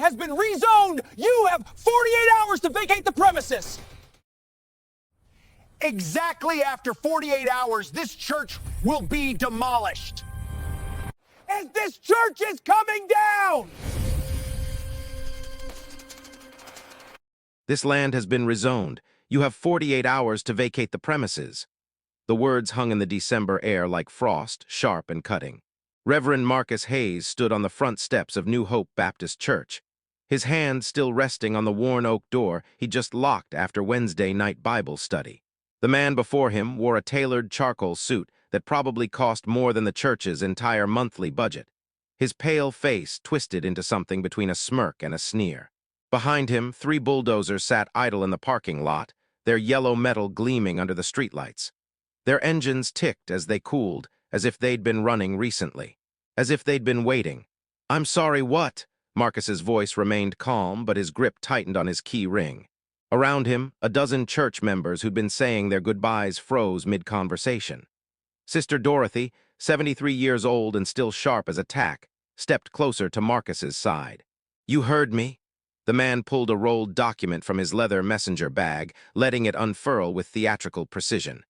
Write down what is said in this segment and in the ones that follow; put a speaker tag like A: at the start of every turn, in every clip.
A: has been rezoned. You have 48 hours to vacate the premises.
B: Exactly after 48 hours, this church will be demolished.
A: As this church is coming down!
C: This land has been rezoned. You have 48 hours to vacate the premises. The words hung in the December air like frost, sharp and cutting. Reverend Marcus Hayes stood on the front steps of New Hope Baptist Church, his hand still resting on the worn oak door he just locked after Wednesday night Bible study. The man before him wore a tailored charcoal suit that probably cost more than the church's entire monthly budget. His pale face twisted into something between a smirk and a sneer. Behind him, 3 bulldozers sat idle in the parking lot, their yellow metal gleaming under the streetlights. Their engines ticked as they cooled, as if they'd been running recently, as if they'd been waiting. "I'm sorry, what?" Marcus's voice remained calm, but his grip tightened on his key ring. Around him, a dozen church members who'd been saying their goodbyes froze mid-conversation. Sister Dorothy, 73 years old and still sharp as a tack, stepped closer to Marcus's side. "You heard me?" The man pulled a rolled document from his leather messenger bag, letting it unfurl with theatrical precision.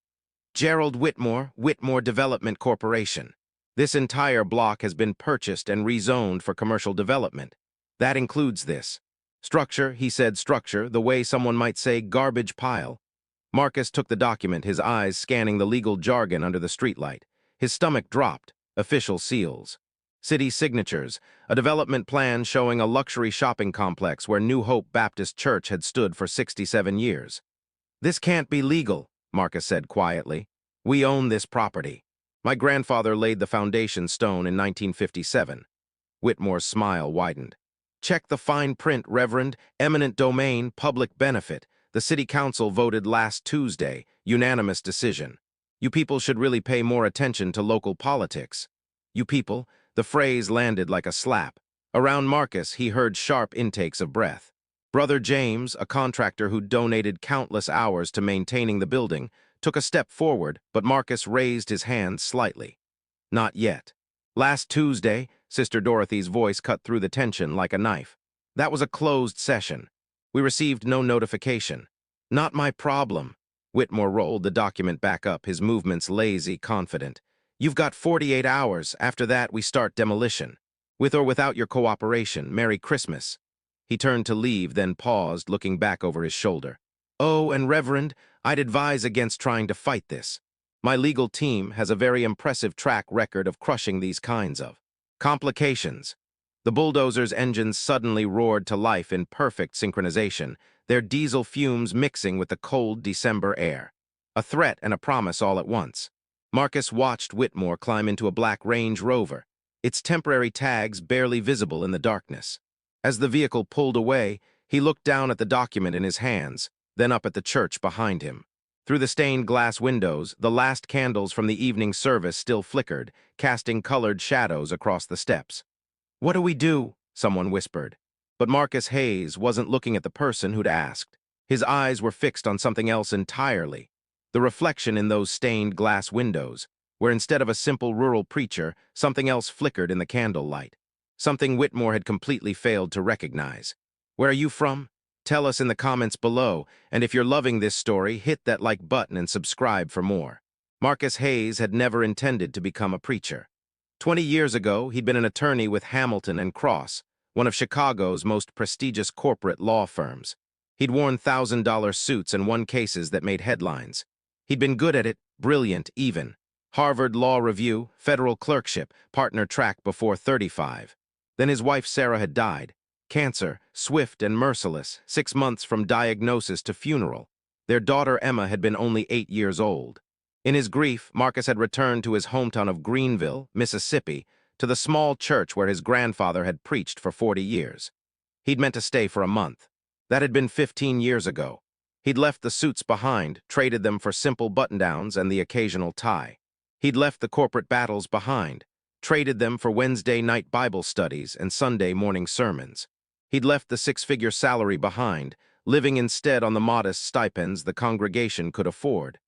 C: "Gerald Whitmore, Whitmore Development Corporation. This entire block has been purchased and rezoned for commercial development. That includes this. Structure," he said, structure, the way someone might say garbage pile. Marcus took the document, his eyes scanning the legal jargon under the streetlight. His stomach dropped. Official seals. City signatures, a development plan showing a luxury shopping complex where New Hope Baptist Church had stood for 67 years. "This can't be legal," Marcus said quietly. "We own this property. My grandfather laid the foundation stone in 1957. Whitmore's smile widened. "Check the fine print, Reverend. Eminent domain, public benefit. The city council voted last Tuesday, unanimous decision. You people should really pay more attention to local politics." "You people," the phrase landed like a slap. Around Marcus, he heard sharp intakes of breath. Brother James, a contractor who donated countless hours to maintaining the building, took a step forward, but Marcus raised his hand slightly. "Not yet." "Last Tuesday," Sister Dorothy's voice cut through the tension like a knife. "That was a closed session. We received no notification." "Not my problem." Whitmore rolled the document back up, his movements lazy, confident. "You've got 48 hours. After that, we start demolition. With or without your cooperation, Merry Christmas." He turned to leave, then paused, looking back over his shoulder. "Oh, and Reverend, I'd advise against trying to fight this. My legal team has a very impressive track record of crushing these kinds of complications." The bulldozer's engines suddenly roared to life in perfect synchronization, their diesel fumes mixing with the cold December air. A threat and a promise all at once. Marcus watched Whitmore climb into a black Range Rover, its temporary tags barely visible in the darkness. As the vehicle pulled away, he looked down at the document in his hands, then up at the church behind him. Through the stained glass windows, the last candles from the evening service still flickered, casting colored shadows across the steps. "What do we do?" someone whispered. But Marcus Hayes wasn't looking at the person who'd asked. His eyes were fixed on something else entirely. The reflection in those stained glass windows, where instead of a simple rural preacher, something else flickered in the candlelight. Something Whitmore had completely failed to recognize. "Where are you from? Tell us in the comments below, and if you're loving this story, hit that like button and subscribe for more." Marcus Hayes had never intended to become a preacher. 20 years ago, he'd been an attorney with Hamilton and Cross, one of Chicago's most prestigious corporate law firms. He'd worn $1,000 suits and won cases that made headlines. He'd been good at it, brilliant even. Harvard Law Review, federal clerkship, partner track before 35. Then his wife Sarah had died. Cancer, swift and merciless, 6 months from diagnosis to funeral. Their daughter Emma had been only 8 years old. In his grief, Marcus had returned to his hometown of Greenville, Mississippi, to the small church where his grandfather had preached for 40 years. He'd meant to stay for a month. That had been 15 years ago. He'd left the suits behind, traded them for simple button-downs and the occasional tie. He'd left the corporate battles behind, traded them for Wednesday night Bible studies and Sunday morning sermons. He'd left the 6-figure salary behind, living instead on the modest stipends the congregation could afford.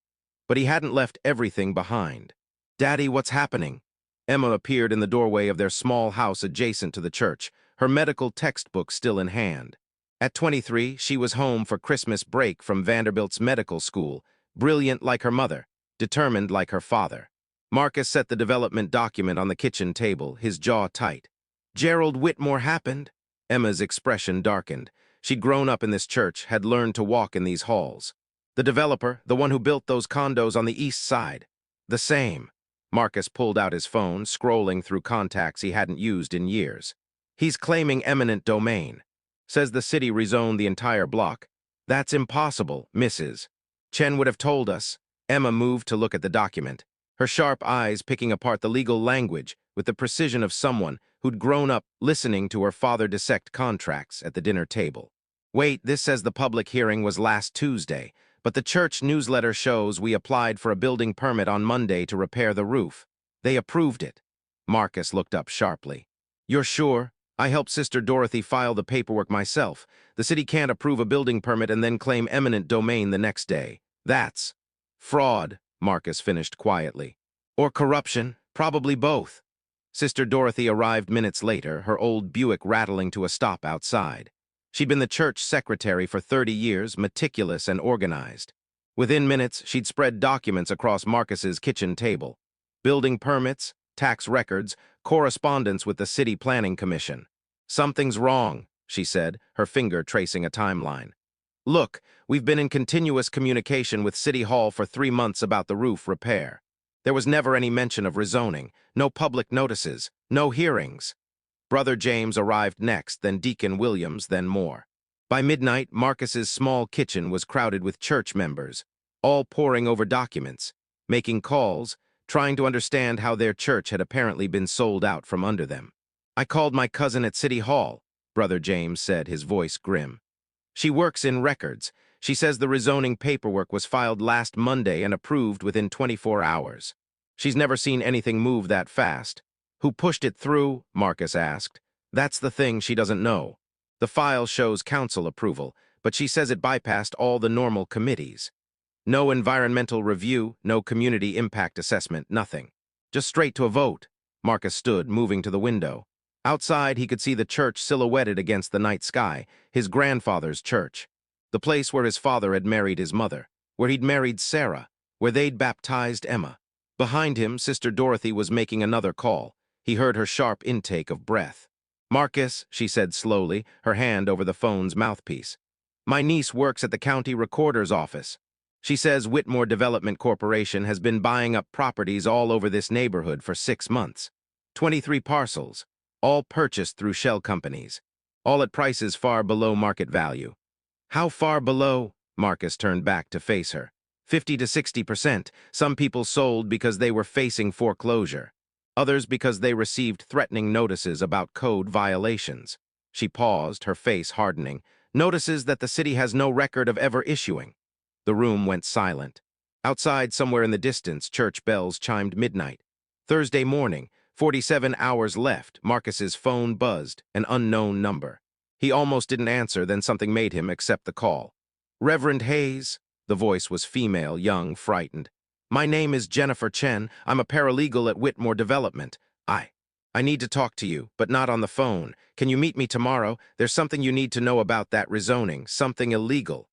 C: But he hadn't left everything behind. "Daddy, what's happening?" Emma appeared in the doorway of their small house adjacent to the church, her medical textbook still in hand. At 23, she was home for Christmas break from Vanderbilt's medical school, brilliant like her mother, determined like her father. Marcus set the development document on the kitchen table, his jaw tight. Gerald Whitmore happened? Emma's expression darkened. She'd grown up in this church, had learned to walk in these halls. The developer, the one who built those condos on the east side. The same. Marcus pulled out his phone, scrolling through contacts he hadn't used in years. He's claiming eminent domain. Says the city rezoned the entire block. That's impossible, Mrs. Chen would have told us. Emma moved to look at the document, her sharp eyes picking apart the legal language with the precision of someone who'd grown up listening to her father dissect contracts at the dinner table. Wait, this says the public hearing was last Tuesday, but the church newsletter shows we applied for a building permit on Monday to repair the roof. They approved it. Marcus looked up sharply. You're sure? I helped Sister Dorothy file the paperwork myself. The city can't approve a building permit and then claim eminent domain the next day. That's fraud, Marcus finished quietly. Or corruption, probably both. Sister Dorothy arrived minutes later, her old Buick rattling to a stop outside. She'd been the church secretary for 30 years, meticulous and organized. Within minutes, she'd spread documents across Marcus's kitchen table. Building permits, tax records, correspondence with the City Planning Commission. Something's wrong, she said, her finger tracing a timeline. Look, we've been in continuous communication with City Hall for 3 months about the roof repair. There was never any mention of rezoning, no public notices, no hearings. Brother James arrived next, then Deacon Williams, then more. By midnight, Marcus's small kitchen was crowded with church members, all poring over documents, making calls, trying to understand how their church had apparently been sold out from under them. I called my cousin at City Hall, Brother James said, his voice grim. She works in records. She says the rezoning paperwork was filed last Monday and approved within 24 hours. She's never seen anything move that fast. Who pushed it through? Marcus asked. That's the thing she doesn't know. The file shows council approval, but she says it bypassed all the normal committees. No environmental review, no community impact assessment, nothing. Just straight to a vote. Marcus stood, moving to the window. Outside, he could see the church silhouetted against the night sky, his grandfather's church. The place where his father had married his mother, where he'd married Sarah, where they'd baptized Emma. Behind him, Sister Dorothy was making another call. He heard her sharp intake of breath. Marcus, she said slowly, her hand over the phone's mouthpiece. My niece works at the county recorder's office. She says Whitmore Development Corporation has been buying up properties all over this neighborhood for 6 months. 23 parcels, all purchased through shell companies, all at prices far below market value. How far below? Marcus turned back to face her. 50 to 60%. Some people sold because they were facing foreclosure. Others because they received threatening notices about code violations. She paused, her face hardening. Notices that the city has no record of ever issuing. The room went silent. Outside, somewhere in the distance, church bells chimed midnight. Thursday morning, 47 hours left, Marcus's phone buzzed, an unknown number. He almost didn't answer, then something made him accept the call. Reverend Hayes? The voice was female, young, frightened. My name is Jennifer Chen. I'm a paralegal at Whitmore Development. I need to talk to you, but not on the phone. Can you meet me tomorrow? There's something you need to know about that rezoning, something illegal.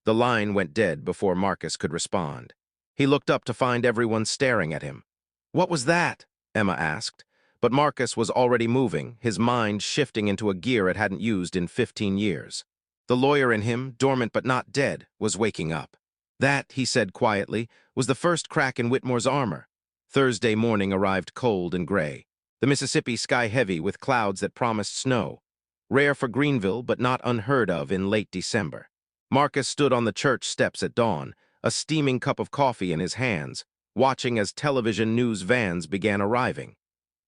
C: The line went dead before Marcus could respond. He looked up to find everyone staring at him. What was that? Emma asked. But Marcus was already moving, his mind shifting into a gear it hadn't used in 15 years. The lawyer in him, dormant but not dead, was waking up. That, he said quietly, was the first crack in Whitmore's armor. Thursday morning arrived cold and gray. The Mississippi sky heavy with clouds that promised snow. Rare for Greenville, but not unheard of in late December. Marcus stood on the church steps at dawn, a steaming cup of coffee in his hands, watching as television news vans began arriving.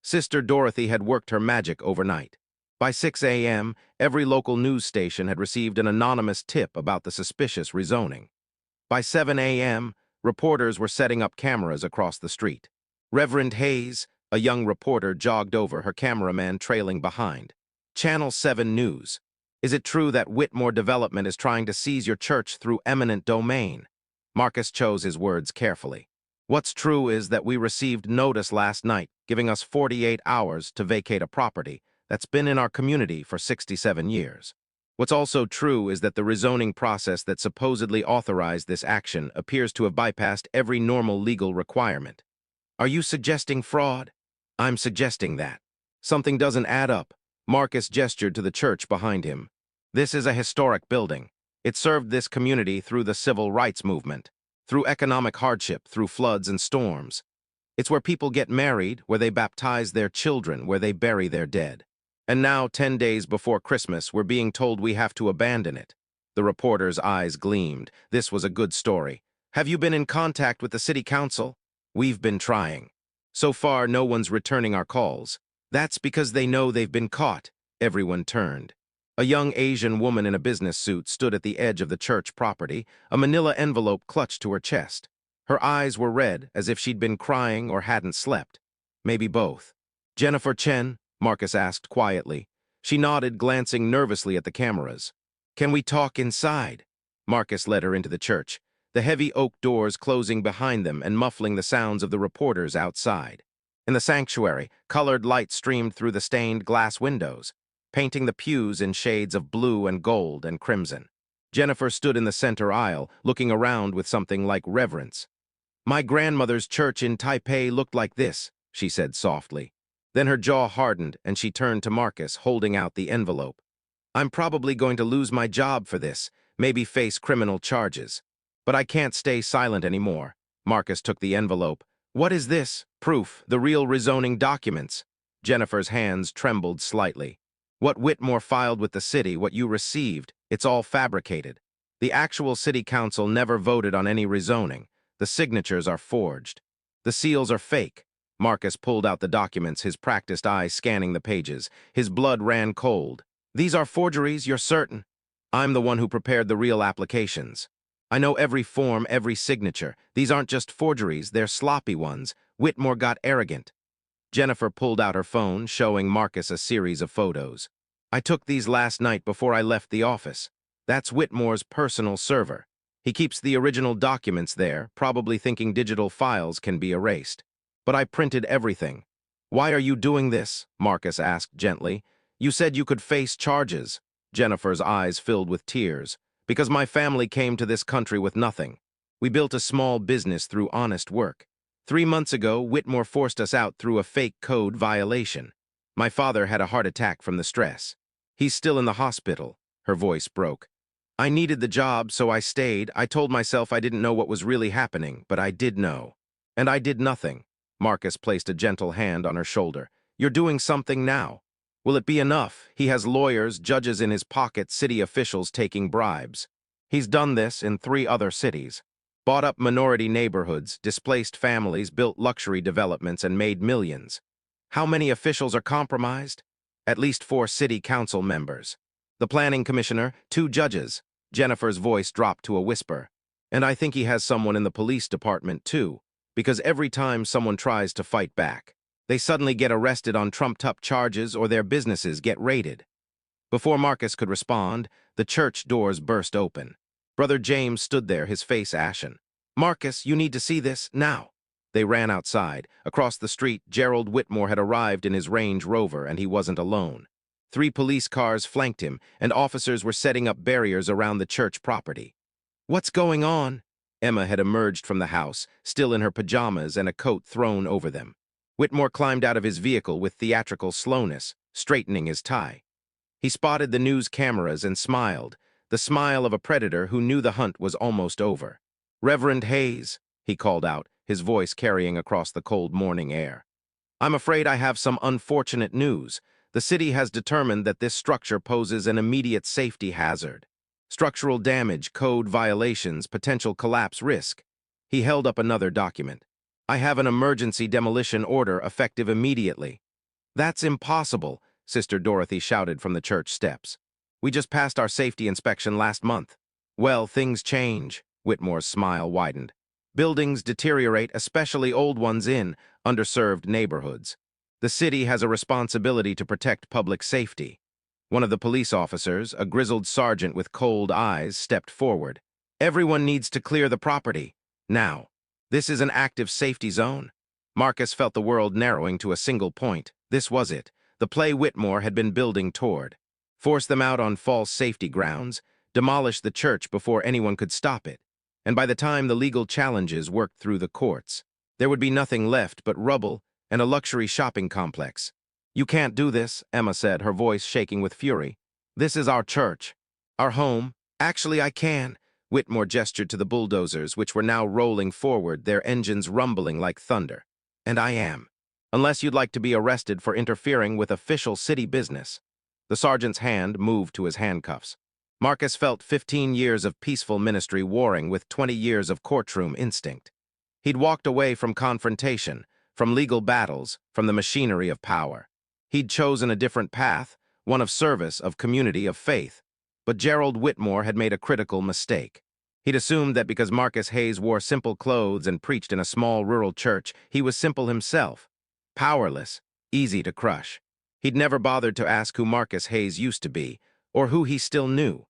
C: Sister Dorothy had worked her magic overnight. By 6 a.m., every local news station had received an anonymous tip about the suspicious rezoning. By 7 a.m., reporters were setting up cameras across the street. Reverend Hayes, a young reporter, jogged over, her cameraman trailing behind. Channel 7 News. Is it true that Whitmore Development is trying to seize your church through eminent domain? Marcus chose his words carefully. What's true is that we received notice last night, giving us 48 hours to vacate a property. that's been in our community for 67 years. What's also true is that the rezoning process that supposedly authorized this action appears to have bypassed every normal legal requirement. Are you suggesting fraud? I'm suggesting that. Something doesn't add up. Marcus gestured to the church behind him. This is a historic building. It served this community through the civil rights movement, through economic hardship, through floods and storms. It's where people get married, where they baptize their children, where they bury their dead. And now, 10 days before Christmas, we're being told we have to abandon it. The reporter's eyes gleamed. This was a good story. Have you been in contact with the city council? We've been trying. So far, no one's returning our calls. That's because they know they've been caught. Everyone turned. A young Asian woman in a business suit stood at the edge of the church property, a manila envelope clutched to her chest. Her eyes were red, as if she'd been crying or hadn't slept. Maybe both. Jennifer Chen? Marcus asked quietly. She nodded, glancing nervously at the cameras. Can we talk inside? Marcus led her into the church, the heavy oak doors closing behind them and muffling the sounds of the reporters outside. In the sanctuary, colored light streamed through the stained glass windows, painting the pews in shades of blue and gold and crimson. Jennifer stood in the center aisle, looking around with something like reverence. My grandmother's church in Taipei looked like this, she said softly. Then her jaw hardened, and she turned to Marcus, holding out the envelope. I'm probably going to lose my job for this, maybe face criminal charges. But I can't stay silent anymore. Marcus took the envelope. What is this? Proof, the real rezoning documents. Jennifer's hands trembled slightly. What Whitmore filed with the city, what you received, it's all fabricated. The actual city council never voted on any rezoning. The signatures are forged. The seals are fake. Marcus pulled out the documents, his practiced eye scanning the pages. His blood ran cold. These are forgeries, you're certain? I'm the one who prepared the real applications. I know every form, every signature. These aren't just forgeries, they're sloppy ones. Whitmore got arrogant. Jennifer pulled out her phone, showing Marcus a series of photos. I took these last night before I left the office. That's Whitmore's personal server. He keeps the original documents there, probably thinking digital files can be erased. But I printed everything. Why are you doing this? Marcus asked gently. You said you could face charges. Jennifer's eyes filled with tears. Because my family came to this country with nothing. We built a small business through honest work. 3 months ago, Whitmore forced us out through a fake code violation. My father had a heart attack from the stress. He's still in the hospital. Her voice broke. I needed the job, so I stayed. I told myself I didn't know what was really happening, but I did know. And I did nothing. Marcus placed a gentle hand on her shoulder. You're doing something now. Will it be enough? He has lawyers, judges in his pocket, city officials taking bribes. He's done this in 3 other cities. Bought up minority neighborhoods, displaced families, built luxury developments, and made millions. How many officials are compromised? At least 4 city council members. The planning commissioner, 2 judges. Jennifer's voice dropped to a whisper. And I think he has someone in the police department, too. Because every time someone tries to fight back, they suddenly get arrested on trumped-up charges or their businesses get raided. Before Marcus could respond, the church doors burst open. Brother James stood there, his face ashen. Marcus, you need to see this, now. They ran outside. Across the street, Gerald Whitmore had arrived in his Range Rover, and he wasn't alone. 3 police cars flanked him, and officers were setting up barriers around the church property. What's going on? Emma had emerged from the house, still in her pajamas and a coat thrown over them. Whitmore climbed out of his vehicle with theatrical slowness, straightening his tie. He spotted the news cameras and smiled, the smile of a predator who knew the hunt was almost over. Reverend Hayes, he called out, his voice carrying across the cold morning air. I'm afraid I have some unfortunate news. The city has determined that this structure poses an immediate safety hazard. Structural damage, code violations, potential collapse risk. He held up another document. I have an emergency demolition order effective immediately. That's impossible, Sister Dorothy shouted from the church steps. We just passed our safety inspection last month. Well, things change. Whitmore's smile widened. Buildings deteriorate, especially old ones in underserved neighborhoods. The city has a responsibility to protect public safety. One of the police officers, a grizzled sergeant with cold eyes, stepped forward. Everyone needs to clear the property. Now. This is an active safety zone. Marcus felt the world narrowing to a single point. This was it. the play Whitmore had been building toward. Force them out on false safety grounds, demolish the church before anyone could stop it, and by the time the legal challenges worked through the courts, there would be nothing left but rubble and a luxury shopping complex. "You can't do this," Emma said, her voice shaking with fury. "This is our church, our home." "Actually, I can." Whitmore gestured to the bulldozers, which were now rolling forward, their engines rumbling like thunder. "And I am. Unless you'd like to be arrested for interfering with official city business." The sergeant's hand moved to his handcuffs. Marcus felt 15 years of peaceful ministry warring with 20 years of courtroom instinct. He'd walked away from confrontation, from legal battles, from the machinery of power. He'd chosen a different path, one of service, of community, of faith. But Gerald Whitmore had made a critical mistake. He'd assumed that because Marcus Hayes wore simple clothes and preached in a small rural church, he was simple himself. Powerless, easy to crush. He'd never bothered to ask who Marcus Hayes used to be, or who he still knew.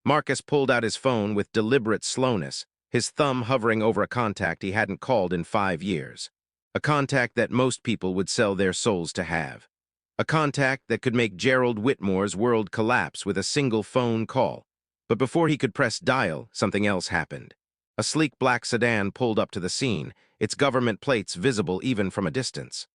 C: Marcus pulled out his phone with deliberate slowness, his thumb hovering over a contact he hadn't called in 5 years. A contact that most people would sell their souls to have. A contact that could make Gerald Whitmore's world collapse with a single phone call. But before he could press dial, something else happened. A sleek black sedan pulled up to the scene, its government plates visible even from a distance.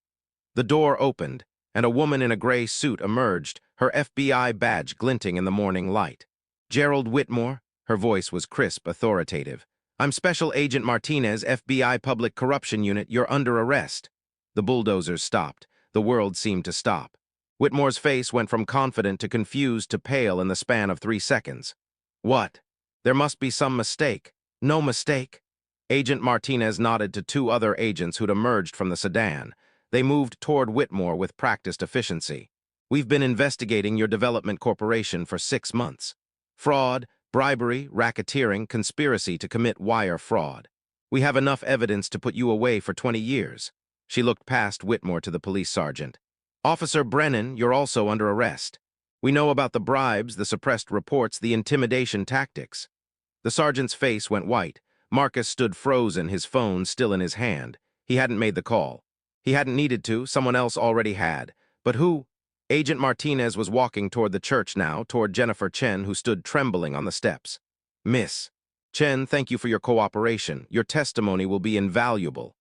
C: The door opened, and a woman in a gray suit emerged, her FBI badge glinting in the morning light. "Gerald Whitmore," her voice was crisp, authoritative. "I'm Special Agent Martinez, FBI Public Corruption Unit. You're under arrest." The bulldozers stopped. The world seemed to stop. Whitmore's face went from confident to confused to pale in the span of 3 seconds. "What? There must be some mistake." "No mistake." Agent Martinez nodded to 2 other agents who'd emerged from the sedan. They moved toward Whitmore with practiced efficiency. "We've been investigating your development corporation for 6 months. Fraud, bribery, racketeering, conspiracy to commit wire fraud. We have enough evidence to put you away for 20 years. She looked past Whitmore to the police sergeant. "Officer Brennan, you're also under arrest. We know about the bribes, the suppressed reports, the intimidation tactics." The sergeant's face went white. Marcus stood frozen, his phone still in his hand. He hadn't made the call. He hadn't needed to, someone else already had. But who? Agent Martinez was walking toward the church now, toward Jennifer Chen, who stood trembling on the steps. "Miss Chen, thank you for your cooperation. Your testimony will be invaluable."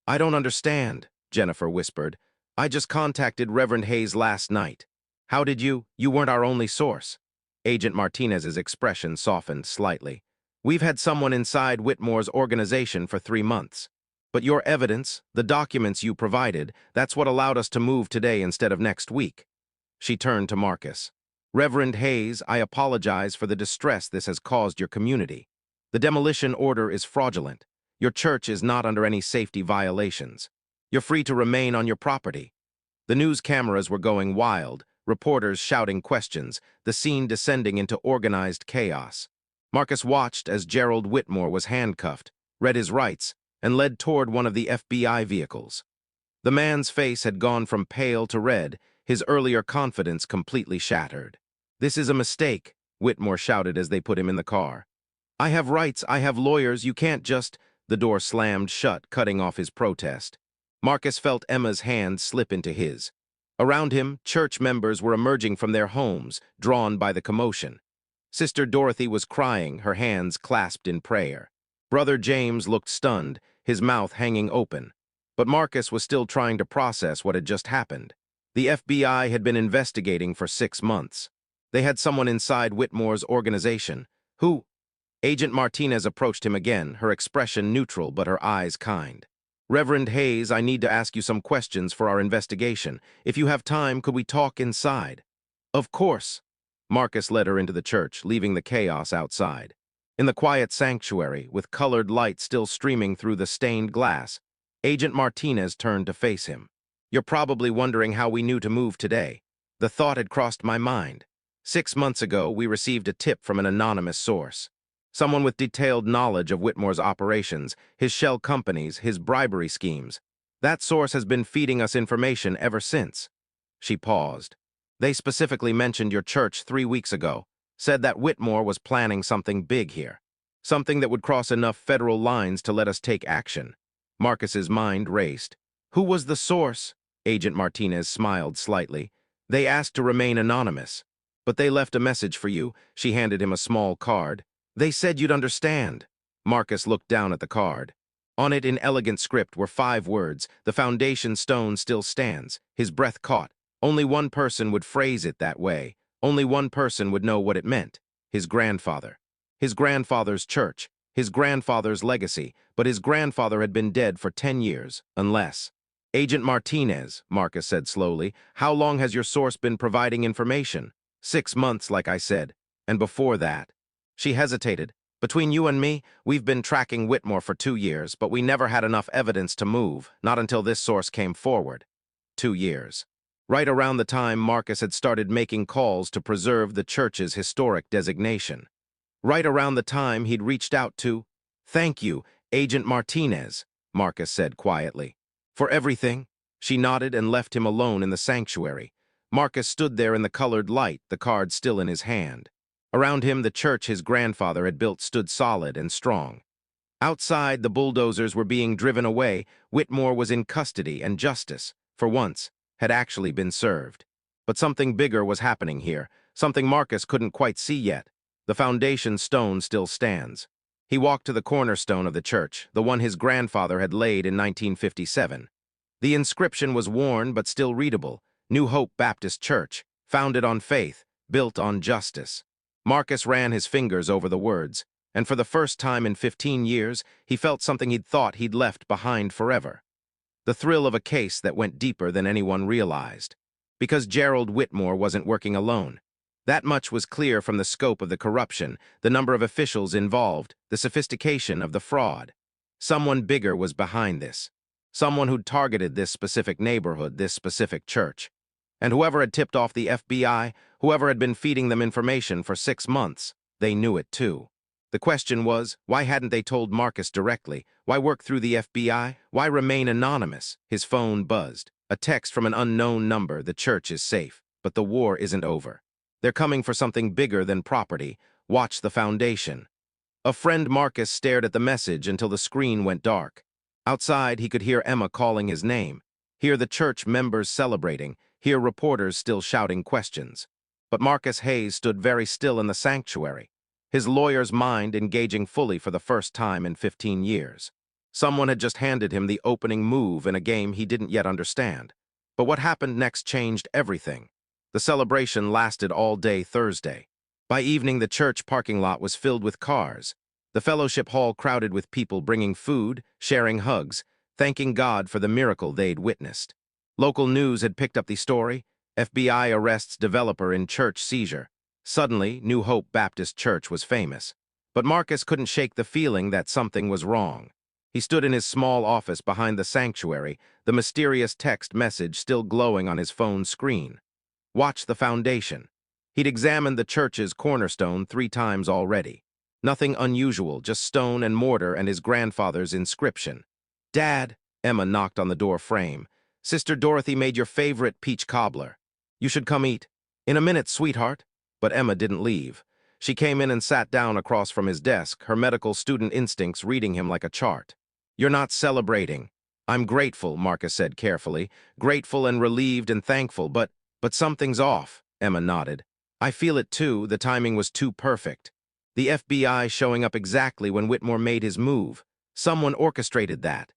C: "I don't understand," Jennifer whispered. "I just contacted Reverend Hayes last night." "How did you? You weren't our only source." Agent Martinez's expression softened slightly. "We've had someone inside Whitmore's organization for 3 months. But your evidence, the documents you provided, that's what allowed us to move today instead of next week." She turned to Marcus. "Reverend Hayes, I apologize for the distress this has caused your community. The demolition order is fraudulent. Your church is not under any safety violations. You're free to remain on your property." The news cameras were going wild, reporters shouting questions, the scene descending into organized chaos. Marcus watched as Gerald Whitmore was handcuffed, read his rights, and led toward one of the FBI vehicles. The man's face had gone from pale to red, his earlier confidence completely shattered. "This is a mistake," Whitmore shouted as they put him in the car. "I have rights, I have lawyers, you can't just—" The door slammed shut, cutting off his protest. Marcus felt Emma's hand slip into his. Around him, church members were emerging from their homes, drawn by the commotion. Sister Dorothy was crying, her hands clasped in prayer. Brother James looked stunned, his mouth hanging open. But Marcus was still trying to process what had just happened. The FBI had been investigating for 6 months. They had someone inside Whitmore's organization. Who? Agent Martinez approached him again, her expression neutral but her eyes kind. "Reverend Hayes, I need to ask you some questions for our investigation. If you have time, could we talk inside?" "Of course." Marcus led her into the church, leaving the chaos outside. In the quiet sanctuary, with colored light still streaming through the stained glass, Agent Martinez turned to face him. "You're probably wondering how we knew to move today. The thought had crossed my mind. 6 months ago, we received a tip from an anonymous source. Someone with detailed knowledge of Whitmore's operations, his shell companies, his bribery schemes. That source has been feeding us information ever since." She paused. "They specifically mentioned your church 3 weeks ago. Said that Whitmore was planning something big here. Something that would cross enough federal lines to let us take action." Marcus's mind raced. "Who was the source?" Agent Martinez smiled slightly. They asked to remain anonymous. But they left a message for you. She handed him a small card. They said you'd understand. Marcus looked down at the card. On it in elegant script were 5 words. The foundation stone still stands. His breath caught. Only one person would phrase it that way. Only one person would know what it meant. His grandfather. His grandfather's church. His grandfather's legacy. But his grandfather had been dead for 10 years, unless... Agent Martinez, Marcus said slowly, how long has your source been providing information? 6 months, like I said. And before that... She hesitated. Between you and me, we've been tracking Whitmore for 2 years, but we never had enough evidence to move, not until this source came forward. 2 years. Right around the time Marcus had started making calls to preserve the church's historic designation. Right around the time he'd reached out to... Thank you, Agent Martinez, Marcus said quietly. For everything? She nodded and left him alone in the sanctuary. Marcus stood there in the colored light, the card still in his hand. Around him, the church his grandfather had built stood solid and strong. Outside, the bulldozers were being driven away. Whitmore was in custody, and justice, for once, had actually been served. But something bigger was happening here, something Marcus couldn't quite see yet. The foundation stone still stands. He walked to the cornerstone of the church, the one his grandfather had laid in 1957. The inscription was worn but still readable. New Hope Baptist Church, founded on faith, built on justice. Marcus ran his fingers over the words, and for the first time in 15 years, he felt something he'd thought he'd left behind forever. The thrill of a case that went deeper than anyone realized. Because Gerald Whitmore wasn't working alone. That much was clear from the scope of the corruption, the number of officials involved, the sophistication of the fraud. Someone bigger was behind this. Someone who'd targeted this specific neighborhood, this specific church. And whoever had tipped off the FBI, whoever had been feeding them information for 6 months, they knew it too. The question was, why hadn't they told Marcus directly? Why work through the FBI? Why remain anonymous? His phone buzzed. A text from an unknown number. The church is safe, but the war isn't over. They're coming for something bigger than property. Watch the foundation. A friend Marcus stared at the message until the screen went dark. Outside, he could hear Emma calling his name, hear the church members celebrating, hear reporters still shouting questions. But Marcus Hayes stood very still in the sanctuary, his lawyer's mind engaging fully for the first time in 15 years. Someone had just handed him the opening move in a game he didn't yet understand. But what happened next changed everything. The celebration lasted all day Thursday. By evening, the church parking lot was filled with cars. The fellowship hall crowded with people bringing food, sharing hugs, thanking God for the miracle they'd witnessed. Local news had picked up the story. FBI arrests developer in church seizure. Suddenly, New Hope Baptist Church was famous. But Marcus couldn't shake the feeling that something was wrong. He stood in his small office behind the sanctuary, the mysterious text message still glowing on his phone screen. Watch the foundation. He'd examined the church's cornerstone 3 times already. Nothing unusual, just stone and mortar and his grandfather's inscription. Dad, Emma knocked on the door frame. Sister Dorothy made your favorite peach cobbler. You should come eat. In a minute, sweetheart. But Emma didn't leave. She came in and sat down across from his desk, her medical student instincts reading him like a chart. You're not celebrating. I'm grateful, Marcus said carefully. Grateful and relieved and thankful, but something's off, Emma nodded. I feel it too, the timing was too perfect. The FBI showing up exactly when Whitmore made his move. Someone orchestrated that.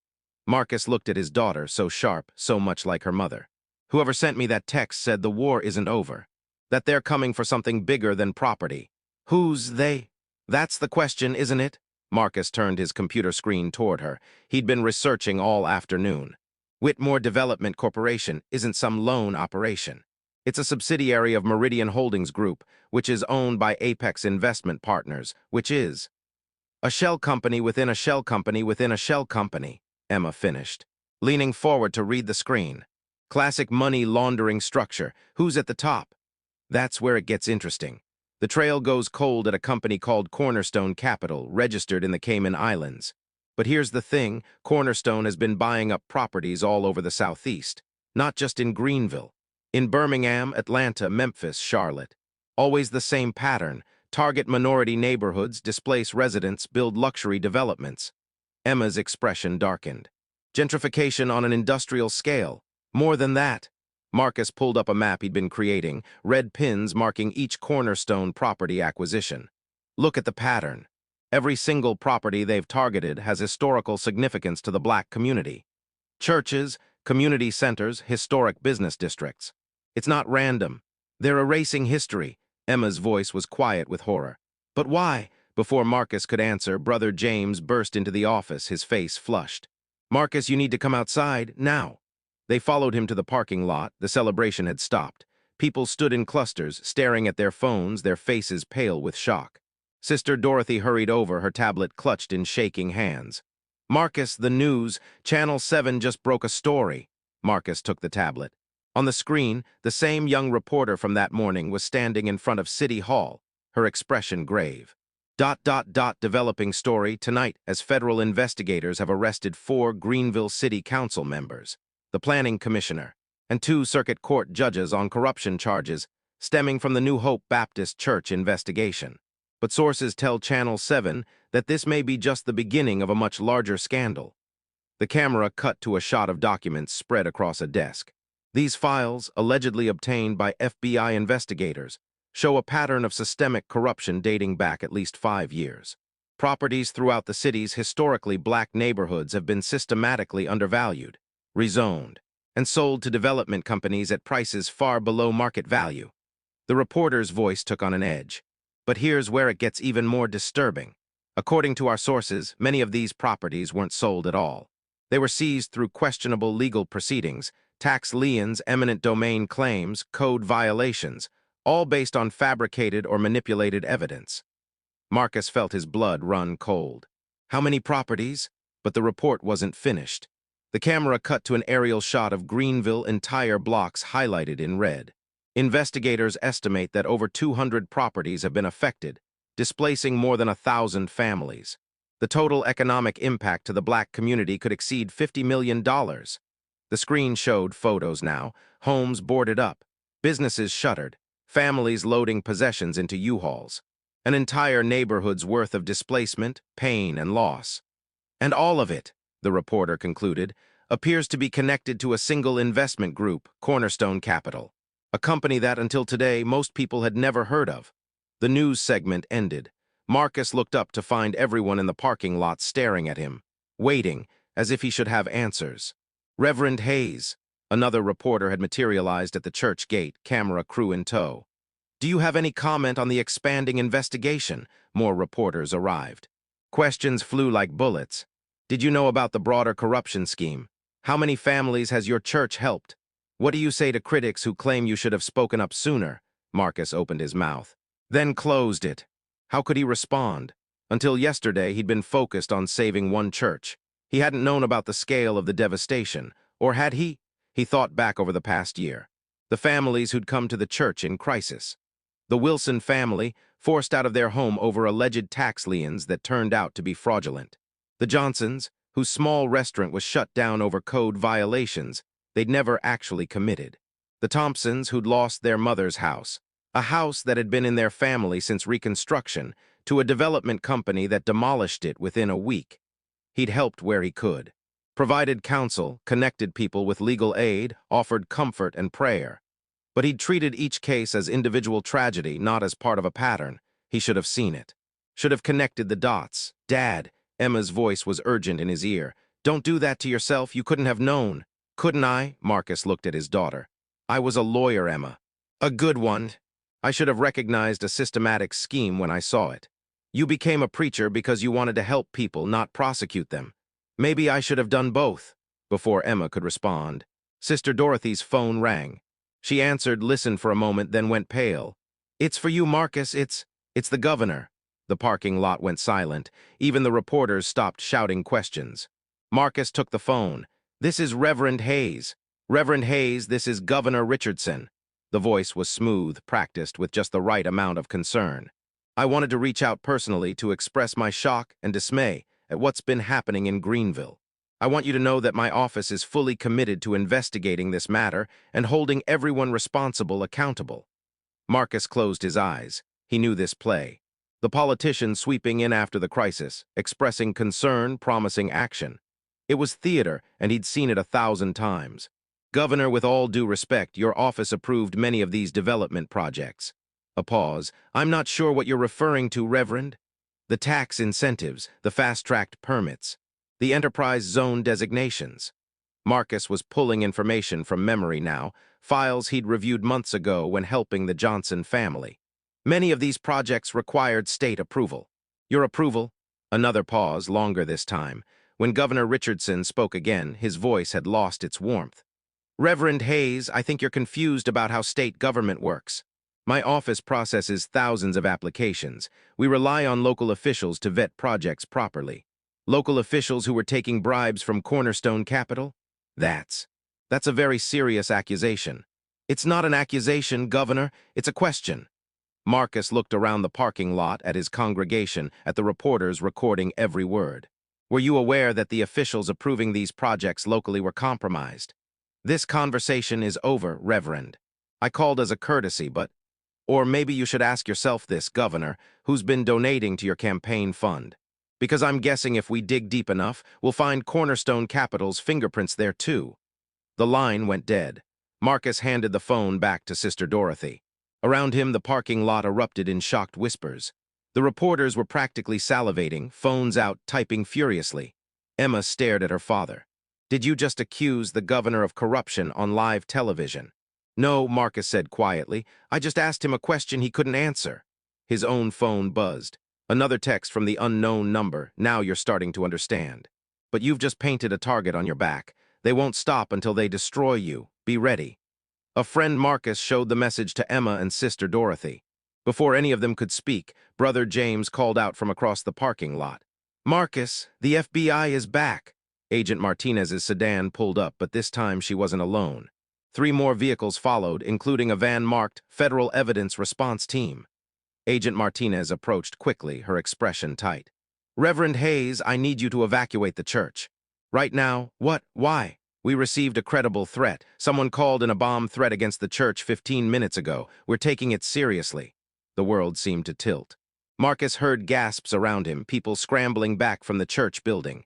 C: Marcus looked at his daughter, so sharp, so much like her mother. Whoever sent me that text said the war isn't over. That they're coming for something bigger than property. Who's they? That's the question, isn't it? Marcus turned his computer screen toward her. He'd been researching all afternoon. Whitmore Development Corporation isn't some lone operation. It's a subsidiary of Meridian Holdings Group, which is owned by Apex Investment Partners, which is a shell company within a shell company within a shell company, Emma finished, leaning forward to read the screen. Classic money laundering structure. Who's at the top? That's where it gets interesting. The trail goes cold at a company called Cornerstone Capital, registered in the Cayman Islands. But here's the thing, Cornerstone has been buying up properties all over the Southeast, not just in Greenville. In Birmingham, Atlanta, Memphis, Charlotte. Always the same pattern. Target minority neighborhoods, displace residents, build luxury developments. Emma's expression darkened. Gentrification on an industrial scale. More than that. Marcus pulled up a map he'd been creating, red pins marking each cornerstone property acquisition. Look at the pattern. Every single property they've targeted has historical significance to the black community. Churches, community centers, historic business districts. It's not random. They're erasing history. Emma's voice was quiet with horror. But why? Before Marcus could answer, Brother James burst into the office, his face flushed. Marcus, you need to come outside, now. They followed him to the parking lot. The celebration had stopped. People stood in clusters, staring at their phones, their faces pale with shock. Sister Dorothy hurried over, her tablet clutched in shaking hands. Marcus, the news, Channel 7 just broke a story. Marcus took the tablet. On the screen, the same young reporter from that morning was standing in front of City Hall, her expression grave. Developing story tonight as federal investigators have arrested 4 Greenville City Council members, the planning commissioner, and 2 circuit court judges on corruption charges stemming from the New Hope Baptist Church investigation. But sources tell Channel 7 that this may be just the beginning of a much larger scandal. The camera cut to a shot of documents spread across a desk. These files, allegedly obtained by FBI investigators, show a pattern of systemic corruption dating back at least 5 years. Properties throughout the city's historically black neighborhoods have been systematically undervalued, rezoned, and sold to development companies at prices far below market value. The reporter's voice took on an edge. But here's where it gets even more disturbing. According to our sources, many of these properties weren't sold at all. They were seized through questionable legal proceedings, tax liens, eminent domain claims, code violations, all based on fabricated or manipulated evidence. Marcus felt his blood run cold. How many properties? But the report wasn't finished. The camera cut to an aerial shot of Greenville, entire blocks highlighted in red. Investigators estimate that over 200 properties have been affected, displacing more than 1,000 families. The total economic impact to the black community could exceed $50 million. The screen showed photos now, homes boarded up, businesses shuttered, families loading possessions into U-Hauls, an entire neighborhood's worth of displacement, pain, and loss. And all of it, the reporter concluded, appears to be connected to a single investment group, Cornerstone Capital, a company that, until today, most people had never heard of. The news segment ended. Marcus looked up to find everyone in the parking lot staring at him, waiting, as if he should have answers. Reverend Hayes, another reporter, had materialized at the church gate, camera crew in tow. Do you have any comment on the expanding investigation? More reporters arrived. Questions flew like bullets. Did you know about the broader corruption scheme? How many families has your church helped? What do you say to critics who claim you should have spoken up sooner? Marcus opened his mouth, then closed it. How could he respond? Until yesterday, he'd been focused on saving one church. He hadn't known about the scale of the devastation, or had he? He thought back over the past year. The families who'd come to the church in crisis. The Wilson family, forced out of their home over alleged tax liens that turned out to be fraudulent. The Johnsons, whose small restaurant was shut down over code violations they'd never actually committed. The Thompsons, who'd lost their mother's house, a house that had been in their family since Reconstruction, to a development company that demolished it within a week. He'd helped where he could, provided counsel, connected people with legal aid, offered comfort and prayer. But he'd treated each case as individual tragedy, not as part of a pattern. He should have seen it. Should have connected the dots. Dad, Emma's voice was urgent in his ear. Don't do that to yourself. You couldn't have known. Couldn't I? Marcus looked at his daughter. I was a lawyer, Emma. A good one. I should have recognized a systematic scheme when I saw it. You became a preacher because you wanted to help people, not prosecute them. Maybe I should have done both. Before Emma could respond, Sister Dorothy's phone rang. She answered, listened for a moment, then went pale. It's for you, Marcus. It's the governor. The parking lot went silent. Even the reporters stopped shouting questions. Marcus took the phone. This is Reverend Hayes. Reverend Hayes, this is Governor Richardson. The voice was smooth, practiced with just the right amount of concern. I wanted to reach out personally to express my shock and dismay at what's been happening in Greenville. I want you to know that my office is fully committed to investigating this matter and holding everyone responsible accountable. Marcus closed his eyes. He knew this play. The politician sweeping in after the crisis, expressing concern, promising action. It was theater, and he'd seen it 1,000 times. Governor, with all due respect, your office approved many of these development projects. A pause. I'm not sure what you're referring to, Reverend. The tax incentives, the fast-tracked permits, the enterprise zone designations. Marcus was pulling information from memory now, files he'd reviewed months ago when helping the Johnson family. Many of these projects required state approval. Your approval? Another pause, longer this time. When Governor Richardson spoke again, his voice had lost its warmth. Reverend Hayes, I think you're confused about how state government works. My office processes thousands of applications. We rely on local officials to vet projects properly. Local officials who were taking bribes from Cornerstone Capital? That's a very serious accusation. It's not an accusation, Governor. It's a question. Marcus looked around the parking lot at his congregation, at the reporters recording every word. Were you aware that the officials approving these projects locally were compromised? This conversation is over, Reverend. I called as a courtesy, but... Or maybe you should ask yourself this, Governor, who's been donating to your campaign fund. Because I'm guessing if we dig deep enough, we'll find Cornerstone Capital's fingerprints there too. The line went dead. Marcus handed the phone back to Sister Dorothy. Around him, the parking lot erupted in shocked whispers. The reporters were practically salivating, phones out, typing furiously. Emma stared at her father. Did you just accuse the governor of corruption on live television? No, Marcus said quietly. I just asked him a question he couldn't answer. His own phone buzzed. Another text from the unknown number. Now you're starting to understand. But you've just painted a target on your back. They won't stop until they destroy you. Be ready. A friend Marcus showed the message to Emma and Sister Dorothy. Before any of them could speak, Brother James called out from across the parking lot. Marcus, the FBI is back. Agent Martinez's sedan pulled up, but this time she wasn't alone. 3 more vehicles followed, including a van marked Federal Evidence Response Team. Agent Martinez approached quickly, her expression tight. Reverend Hayes, I need you to evacuate the church. Right now. What? Why? We received a credible threat. Someone called in a bomb threat against the church 15 minutes ago. We're taking it seriously. The world seemed to tilt. Marcus heard gasps around him, people scrambling back from the church building.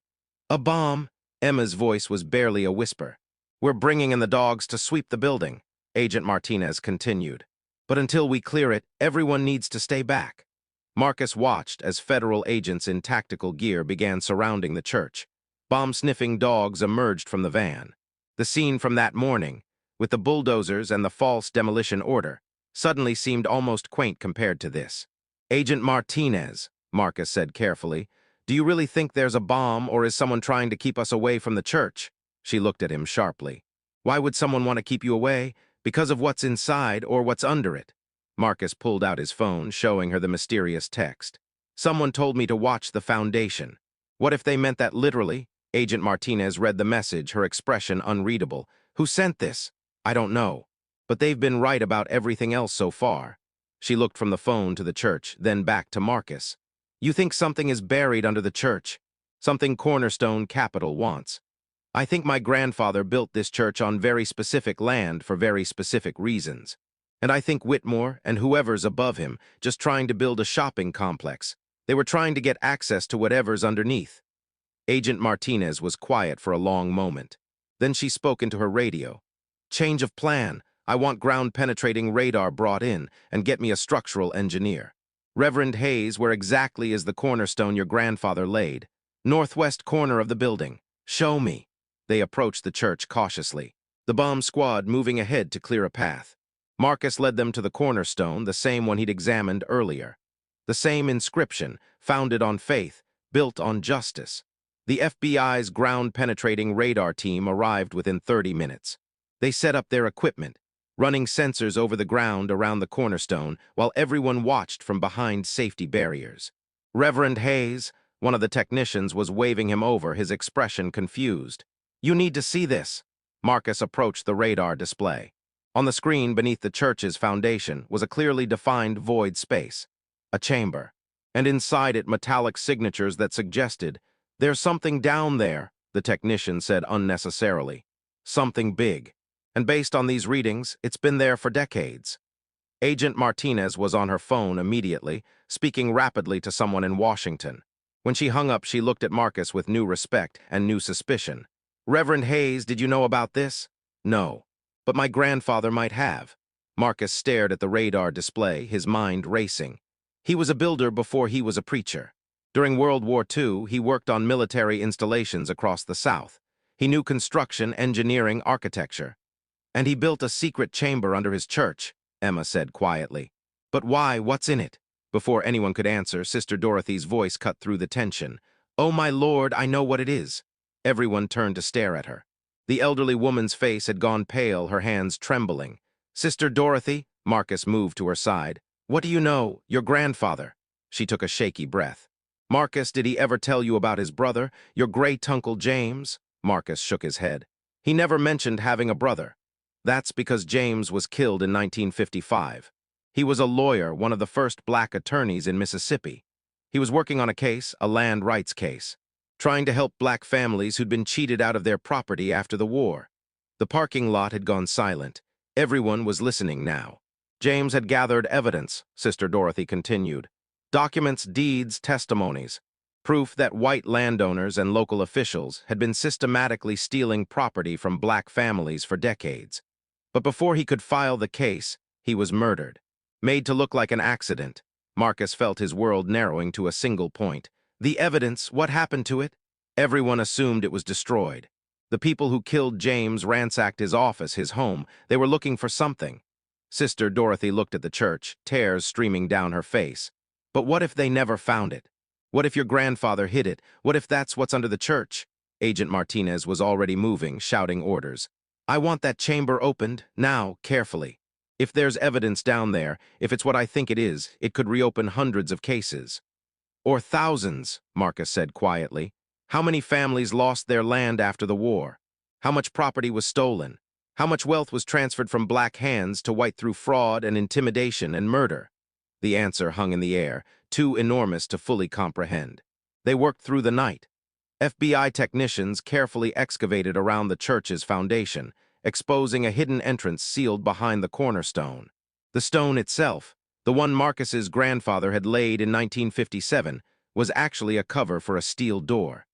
C: A bomb? Emma's voice was barely a whisper. We're bringing in the dogs to sweep the building, Agent Martinez continued. But until we clear it, everyone needs to stay back. Marcus watched as federal agents in tactical gear began surrounding the church. Bomb-sniffing dogs emerged from the van. The scene from that morning, with the bulldozers and the false demolition order, suddenly seemed almost quaint compared to this. Agent Martinez, Marcus said carefully, do you really think there's a bomb, or is someone trying to keep us away from the church? She looked at him sharply. Why would someone want to keep you away? Because of what's inside or what's under it? Marcus pulled out his phone, showing her the mysterious text. Someone told me to watch the foundation. What if they meant that literally? Agent Martinez read the message, her expression unreadable. Who sent this? I don't know. But they've been right about everything else so far. She looked from the phone to the church, then back to Marcus. You think something is buried under the church? Something Cornerstone Capital wants. I think my grandfather built this church on very specific land for very specific reasons. And I think Whitmore and whoever's above him just trying to build a shopping complex. They were trying to get access to whatever's underneath. Agent Martinez was quiet for a long moment. Then she spoke into her radio. Change of plan. I want ground-penetrating radar brought in, and get me a structural engineer. Reverend Hayes, where exactly is the cornerstone your grandfather laid? Northwest corner of the building. Show me. They approached the church cautiously, the bomb squad moving ahead to clear a path. Marcus led them to the cornerstone, the same one he'd examined earlier. The same inscription, founded on faith, built on justice. The FBI's ground-penetrating radar team arrived within 30 minutes. They set up their equipment, running sensors over the ground around the cornerstone while everyone watched from behind safety barriers. Reverend Hayes, one of the technicians, was waving him over, his expression confused. You need to see this. Marcus approached the radar display. On the screen beneath the church's foundation was a clearly defined void space, a chamber, and inside it metallic signatures that suggested, there's something down there, the technician said unnecessarily. Something big. And based on these readings, it's been there for decades. Agent Martinez was on her phone immediately, speaking rapidly to someone in Washington. When she hung up, she looked at Marcus with new respect and new suspicion. Reverend Hayes, did you know about this? No. But my grandfather might have. Marcus stared at the radar display, his mind racing. He was a builder before he was a preacher. During World War II, he worked on military installations across the South. He knew construction, engineering, architecture. And he built a secret chamber under his church, Emma said quietly. But why? What's in it? Before anyone could answer, Sister Dorothy's voice cut through the tension. Oh, my Lord, I know what it is. Everyone turned to stare at her. The elderly woman's face had gone pale, her hands trembling. Sister Dorothy, Marcus moved to her side. What do you know? Your grandfather. She took a shaky breath. Marcus, did he ever tell you about his brother, your great-uncle James? Marcus shook his head. He never mentioned having a brother. That's because James was killed in 1955. He was a lawyer, one of the first black attorneys in Mississippi. He was working on a case, a land rights case, trying to help black families who'd been cheated out of their property after the war. The parking lot had gone silent. Everyone was listening now. James had gathered evidence, Sister Dorothy continued. Documents, deeds, testimonies. Proof that white landowners and local officials had been systematically stealing property from black families for decades. But before he could file the case, he was murdered. Made to look like an accident. Marcus felt his world narrowing to a single point. The evidence, what happened to it? Everyone assumed it was destroyed. The people who killed James ransacked his office, his home. They were looking for something. Sister Dorothy looked at the church, tears streaming down her face. But what if they never found it? What if your grandfather hid it? What if that's what's under the church? Agent Martinez was already moving, shouting orders. I want that chamber opened, now, carefully. If there's evidence down there, if it's what I think it is, it could reopen hundreds of cases. Or thousands, Marcus said quietly. How many families lost their land after the war? How much property was stolen? How much wealth was transferred from black hands to white through fraud and intimidation and murder? The answer hung in the air, too enormous to fully comprehend. They worked through the night. FBI technicians carefully excavated around the church's foundation, exposing a hidden entrance sealed behind the cornerstone. The stone itself, the one Marcus's grandfather had laid in 1957, was actually a cover for a steel door.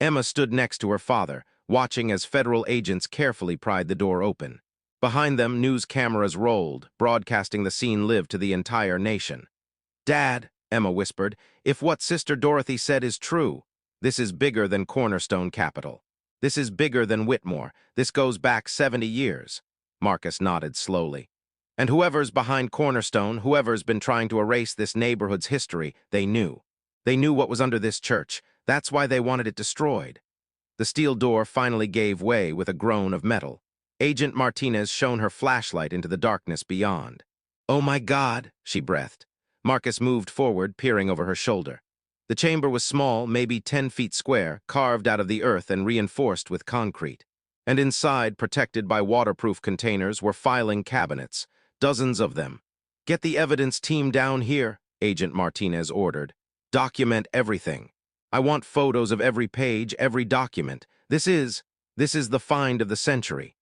C: Emma stood next to her father, watching as federal agents carefully pried the door open. Behind them, news cameras rolled, broadcasting the scene live to the entire nation. Dad, Emma whispered, if what Sister Dorothy said is true, this is bigger than Cornerstone Capital. This is bigger than Whitmore. This goes back 70 years. Marcus nodded slowly. And whoever's behind Cornerstone, whoever's been trying to erase this neighborhood's history, they knew. They knew what was under this church. That's why they wanted it destroyed. The steel door finally gave way with a groan of metal. Agent Martinez shone her flashlight into the darkness beyond. Oh my God, she breathed. Marcus moved forward, peering over her shoulder. The chamber was small, maybe 10 feet square, carved out of the earth and reinforced with concrete. And inside, protected by waterproof containers, were filing cabinets, dozens of them. Get the evidence team down here, Agent Martinez ordered. Document everything. I want photos of every page, every document. This is the find of the century.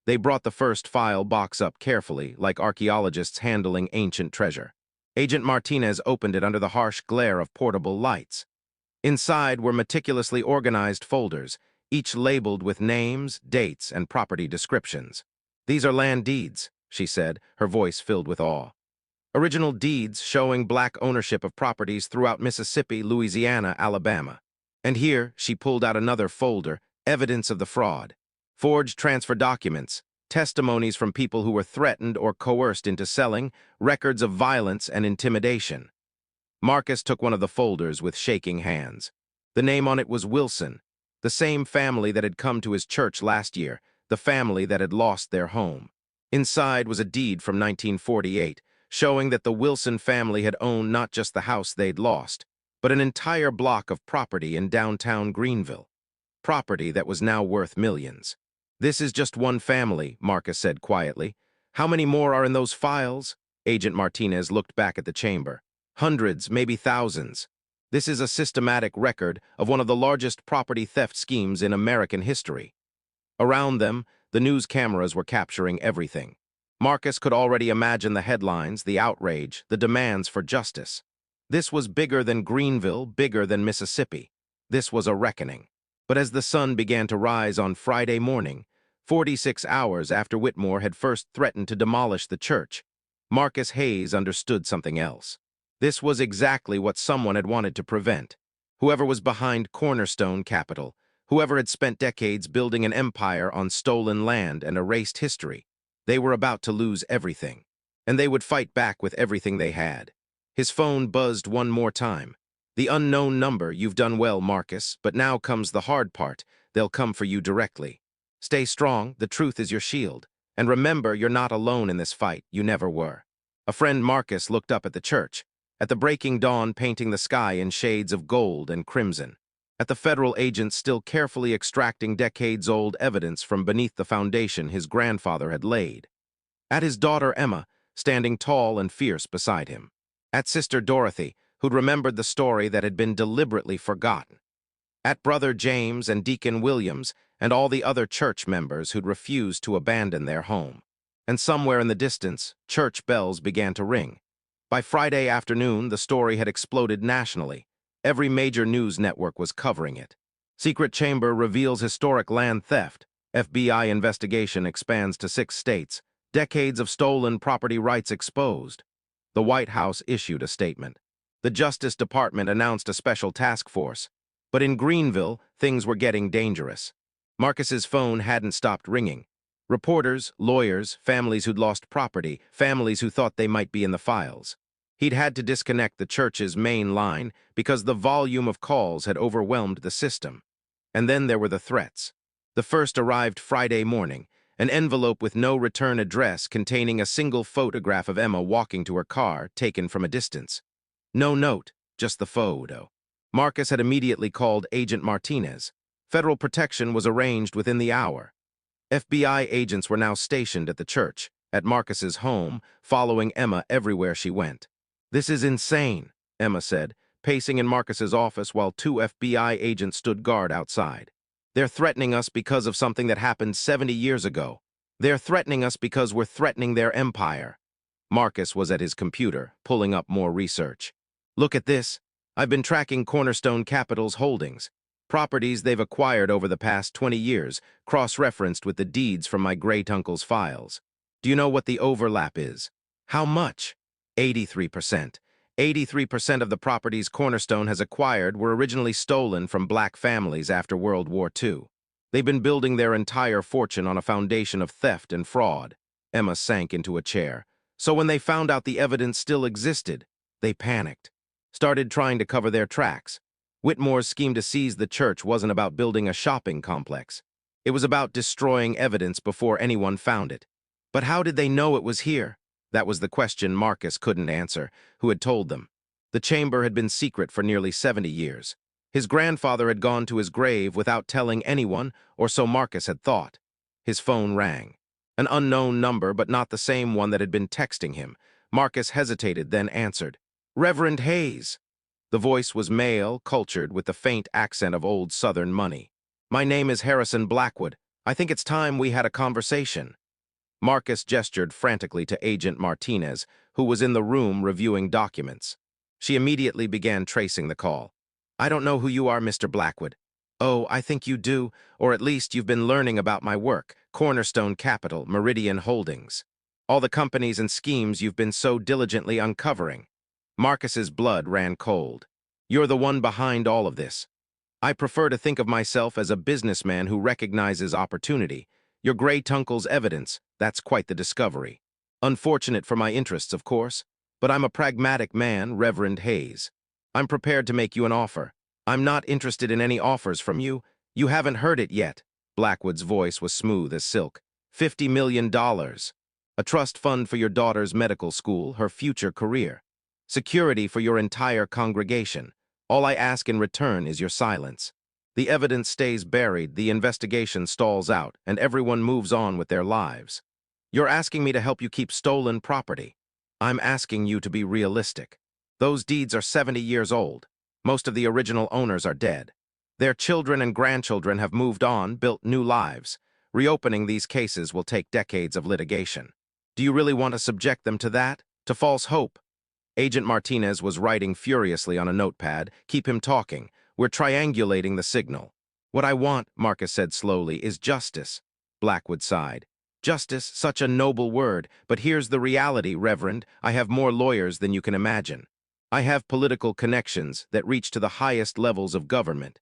C: They brought the first file box up carefully, like archaeologists handling ancient treasure. Agent Martinez opened it under the harsh glare of portable lights. Inside were meticulously organized folders, each labeled with names, dates, and property descriptions. These are land deeds, she said, her voice filled with awe. Original deeds showing black ownership of properties throughout Mississippi, Louisiana, Alabama. And here, she pulled out another folder, evidence of the fraud. Forged transfer documents, testimonies from people who were threatened or coerced into selling, records of violence and intimidation. Marcus took one of the folders with shaking hands. The name on it was Wilson, the same family that had come to his church last year, the family that had lost their home. Inside was a deed from 1948, showing that the Wilson family had owned not just the house they'd lost, but an entire block of property in downtown Greenville. Property that was now worth millions. This is just one family, Marcus said quietly. How many more are in those files? Agent Martinez looked back at the chamber. Hundreds, maybe thousands. This is a systematic record of one of the largest property theft schemes in American history. Around them, the news cameras were capturing everything. Marcus could already imagine the headlines, the outrage, the demands for justice. This was bigger than Greenville, bigger than Mississippi. This was a reckoning. But as the sun began to rise on Friday morning, 46 hours after Whitmore had first threatened to demolish the church, Marcus Hayes understood something else. This was exactly what someone had wanted to prevent. Whoever was behind Cornerstone Capital, whoever had spent decades building an empire on stolen land and erased history, they were about to lose everything. And they would fight back with everything they had. His phone buzzed one more time. The unknown number. You've done well, Marcus, but now comes the hard part. They'll come for you directly. Stay strong, the truth is your shield. And remember, you're not alone in this fight, you never were. A friend, Marcus, looked up at the church, at the breaking dawn painting the sky in shades of gold and crimson, at the federal agents still carefully extracting decades-old evidence from beneath the foundation his grandfather had laid, at his daughter Emma, standing tall and fierce beside him, at Sister Dorothy, who'd remembered the story that had been deliberately forgotten, at Brother James and Deacon Williams and all the other church members who'd refused to abandon their home. And somewhere in the distance, church bells began to ring. By Friday afternoon, the story had exploded nationally. Every major news network was covering it. Secret chamber reveals historic land theft. FBI investigation expands to 6 states. Decades of stolen property rights exposed. The White House issued a statement. The Justice Department announced a special task force. But in Greenville, things were getting dangerous. Marcus's phone hadn't stopped ringing. Reporters, lawyers, families who'd lost property, families who thought they might be in the files. He'd had to disconnect the church's main line because the volume of calls had overwhelmed the system. And then there were the threats. The first arrived Friday morning, an envelope with no return address containing a single photograph of Emma walking to her car, taken from a distance. No note, just the photo. Marcus had immediately called Agent Martinez. Federal protection was arranged within the hour. FBI agents were now stationed at the church, at Marcus's home, following Emma everywhere she went. "This is insane," Emma said, pacing in Marcus's office while 2 FBI agents stood guard outside. "They're threatening us because of something that happened 70 years ago. They're threatening us because we're threatening their empire." Marcus was at his computer, pulling up more research. "Look at this. I've been tracking Cornerstone Capital's holdings. Properties they've acquired over the past 20 years, cross-referenced with the deeds from my great-uncle's files. Do you know what the overlap is? How much? 83%. 83% of the properties Cornerstone has acquired were originally stolen from black families after World War II. They've been building their entire fortune on a foundation of theft and fraud." Emma sank into a chair. "So when they found out the evidence still existed, they panicked. Started trying to cover their tracks. Whitmore's scheme to seize the church wasn't about building a shopping complex. It was about destroying evidence before anyone found it. But how did they know it was here? That was the question Marcus couldn't answer, who had told them. The chamber had been secret for nearly 70 years. His grandfather had gone to his grave without telling anyone, or so Marcus had thought. His phone rang. An unknown number, but not the same one that had been texting him. Marcus hesitated, then answered. "Reverend Hayes." The voice was male, cultured, with the faint accent of old Southern money. "My name is Harrison Blackwood. I think it's time we had a conversation." Marcus gestured frantically to Agent Martinez, who was in the room reviewing documents. She immediately began tracing the call. "I don't know who you are, Mr. Blackwood." "Oh, I think you do, or at least you've been learning about my work, Cornerstone Capital, Meridian Holdings. All the companies and schemes you've been so diligently uncovering." Marcus's blood ran cold. "You're the one behind all of this. I prefer to think of myself as a businessman who recognizes opportunity. Your great-uncle's evidence, that's quite the discovery. Unfortunate for my interests, of course, but I'm a pragmatic man, Reverend Hayes. I'm prepared to make you an offer. I'm not interested in any offers from you. You haven't heard it yet." Blackwood's voice was smooth as silk. $50 million. A trust fund for your daughter's medical school, her future career. Security for your entire congregation. All I ask in return is your silence. The evidence stays buried, the investigation stalls out, and everyone moves on with their lives. You're asking me to help you keep stolen property. I'm asking you to be realistic. Those deeds are 70 years old. Most of the original owners are dead. Their children and grandchildren have moved on, built new lives. Reopening these cases will take decades of litigation. Do you really want to subject them to that? To false hope? Agent Martinez was writing furiously on a notepad. "Keep him talking. We're triangulating the signal." "What I want," Marcus said slowly, "is justice. Blackwood sighed. Justice, such a noble word, but here's the reality, Reverend. I have more lawyers than you can imagine. I have political connections that reach to the highest levels of government.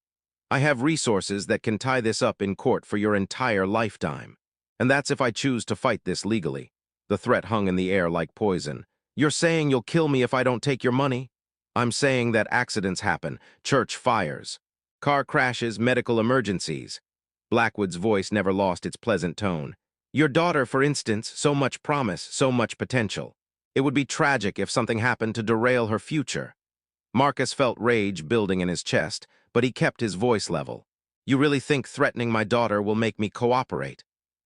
C: I have resources that can tie this up in court for your entire lifetime. And that's if I choose to fight this legally. The threat hung in the air like poison. You're saying you'll kill me if I don't take your money? I'm saying that accidents happen, church fires, car crashes, medical emergencies. Blackwood's voice never lost its pleasant tone. Your daughter, for instance, so much promise, so much potential. It would be tragic if something happened to derail her future. Marcus felt rage building in his chest, but he kept his voice level. You really think threatening my daughter will make me cooperate?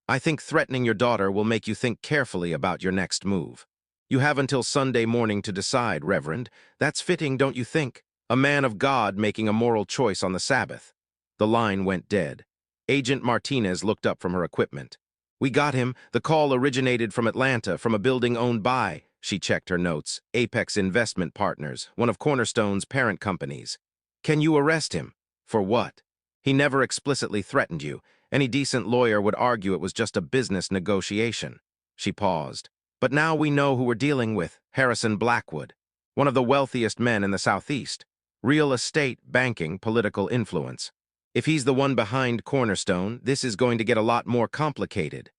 C: I think threatening your daughter will make you think carefully about your next move. You have until Sunday morning to decide, Reverend. That's fitting, don't you think? A man of God making a moral choice on the Sabbath. The line went dead. Agent Martinez looked up from her equipment. We got him. The call originated from Atlanta, from a building owned by, she checked her notes, Apex Investment Partners, one of Cornerstone's parent companies. Can you arrest him? For what? He never explicitly threatened you. Any decent lawyer would argue it was just a business negotiation. She paused. But now we know who we're dealing with, Harrison Blackwood, one of the wealthiest men in the Southeast. Real estate, banking, political influence. If he's the one behind Cornerstone, this is going to get a lot more complicated.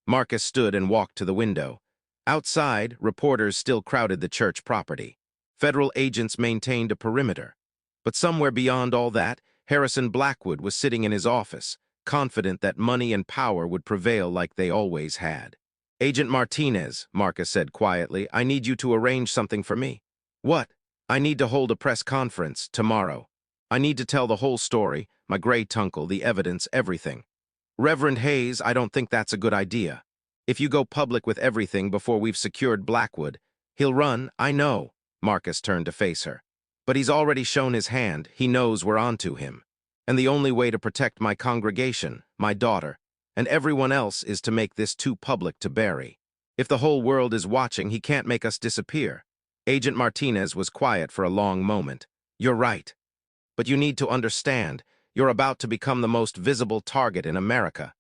C: Marcus stood and walked to the window. Outside, reporters still crowded the church property. Federal agents maintained a perimeter. But somewhere beyond all that, Harrison Blackwood was sitting in his office, confident that money and power would prevail like they always had. Agent Martinez, Marcus said quietly, I need you to arrange something for me. What? I need to hold a press conference tomorrow. I need to tell the whole story, my great-uncle, the evidence, everything. Reverend Hayes, I don't think that's a good idea. If you go public with everything before we've secured Blackwood, he'll run, I know. Marcus turned to face her. But he's already shown his hand, he knows we're onto him. And the only way to protect my congregation, my daughter, and everyone else is to make this too public to bury. If the whole world is watching, he can't make us disappear. Agent Martinez was quiet for a long moment. You're right. But you need to understand, you're about to become the most visible target in America.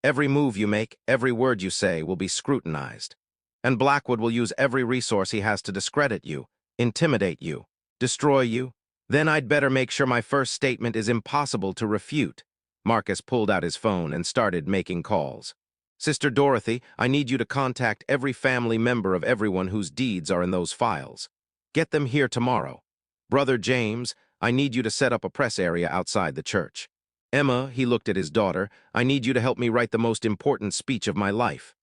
C: Every move you make, every word you say will be scrutinized. And Blackwood will use every resource he has to discredit you, intimidate you, destroy you. Then I'd better make sure my first statement is impossible to refute. Marcus pulled out his phone and started making calls. Sister Dorothy, I need you to contact every family member of everyone whose deeds are in those files. Get them here tomorrow. Brother James, I need you to set up a press area outside the church. Emma, he looked at his daughter, I need you to help me write the most important speech of my life.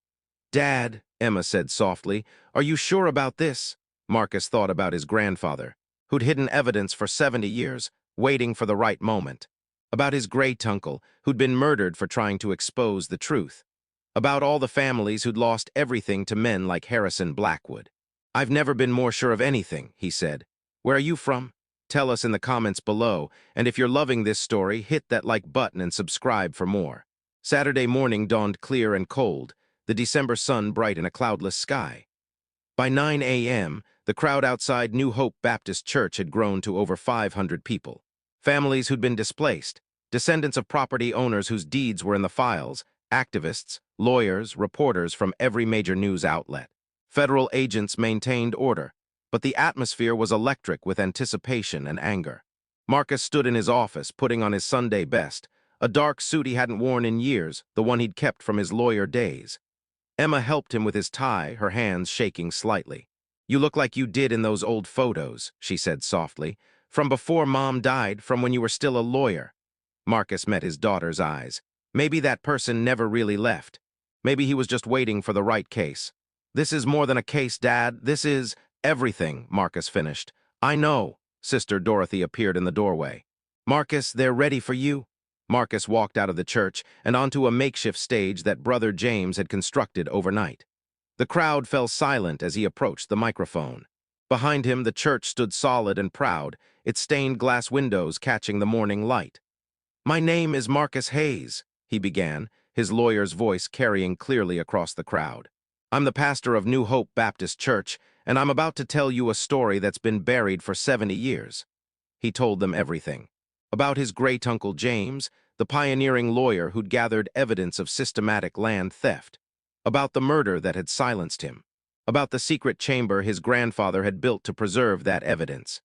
C: Dad, Emma said softly, are you sure about this? Marcus thought about his grandfather, who'd hidden evidence for 70 years, waiting for the right moment. About his great-uncle, who'd been murdered for trying to expose the truth. About all the families who'd lost everything to men like Harrison Blackwood. I've never been more sure of anything, he said. Where are you from? Tell us in the comments below, and if you're loving this story, hit that like button and subscribe for more. Saturday morning dawned clear and cold, the December sun bright in a cloudless sky. By 9 a.m., the crowd outside New Hope Baptist Church had grown to over 500 people. Families who'd been displaced, descendants of property owners whose deeds were in the files, activists, lawyers, reporters from every major news outlet. Federal agents maintained order, but the atmosphere was electric with anticipation and anger. Marcus stood in his office, putting on his Sunday best, a dark suit he hadn't worn in years, the one he'd kept from his lawyer days. Emma helped him with his tie, her hands shaking slightly. You look like you did in those old photos, she said softly, from before Mom died, from when you were still a lawyer. Marcus met his daughter's eyes. Maybe that person never really left. Maybe he was just waiting for the right case. This is more than a case, Dad. This is everything, Marcus finished. I know. Sister Dorothy appeared in the doorway. Marcus, they're ready for you. Marcus walked out of the church and onto a makeshift stage that Brother James had constructed overnight. The crowd fell silent as he approached the microphone. Behind him, the church stood solid and proud, its stained glass windows catching the morning light. My name is Marcus Hayes, he began, his lawyer's voice carrying clearly across the crowd. I'm the pastor of New Hope Baptist Church, and I'm about to tell you a story that's been buried for 70 years. He told them everything. About his great-uncle James, the pioneering lawyer who'd gathered evidence of systematic land theft, about the murder that had silenced him, about the secret chamber his grandfather had built to preserve that evidence.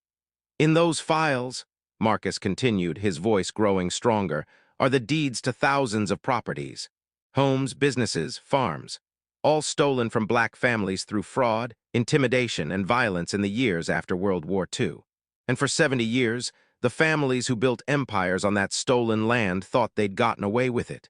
C: In those files, Marcus continued, his voice growing stronger, are the deeds to thousands of properties, homes, businesses, farms, all stolen from black families through fraud, intimidation, and violence in the years after World War II. And for 70 years, the families who built empires on that stolen land thought they'd gotten away with it.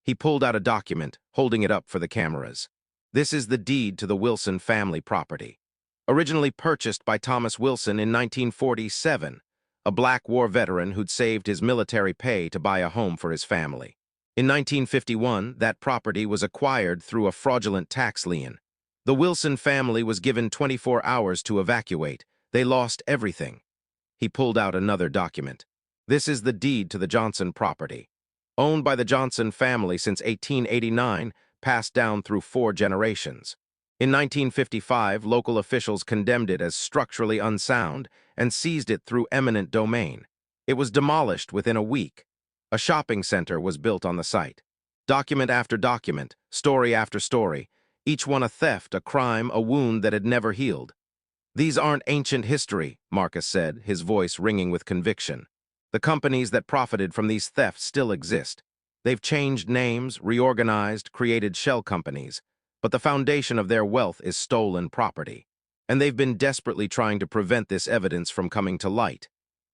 C: He pulled out a document, holding it up for the cameras. This is the deed to the Wilson family property. Originally purchased by Thomas Wilson in 1947, a black war veteran who'd saved his military pay to buy a home for his family. In 1951, that property was acquired through a fraudulent tax lien. The Wilson family was given 24 hours to evacuate. They lost everything. He pulled out another document. This is the deed to the Johnson property. Owned by the Johnson family since 1889, passed down through 4 generations. In 1955, local officials condemned it as structurally unsound and seized it through eminent domain. It was demolished within a week. A shopping center was built on the site. Document after document, story after story, each one a theft, a crime, a wound that had never healed. These aren't ancient history, Marcus said, his voice ringing with conviction. The companies that profited from these thefts still exist. They've changed names, reorganized, created shell companies, but the foundation of their wealth is stolen property. And they've been desperately trying to prevent this evidence from coming to light.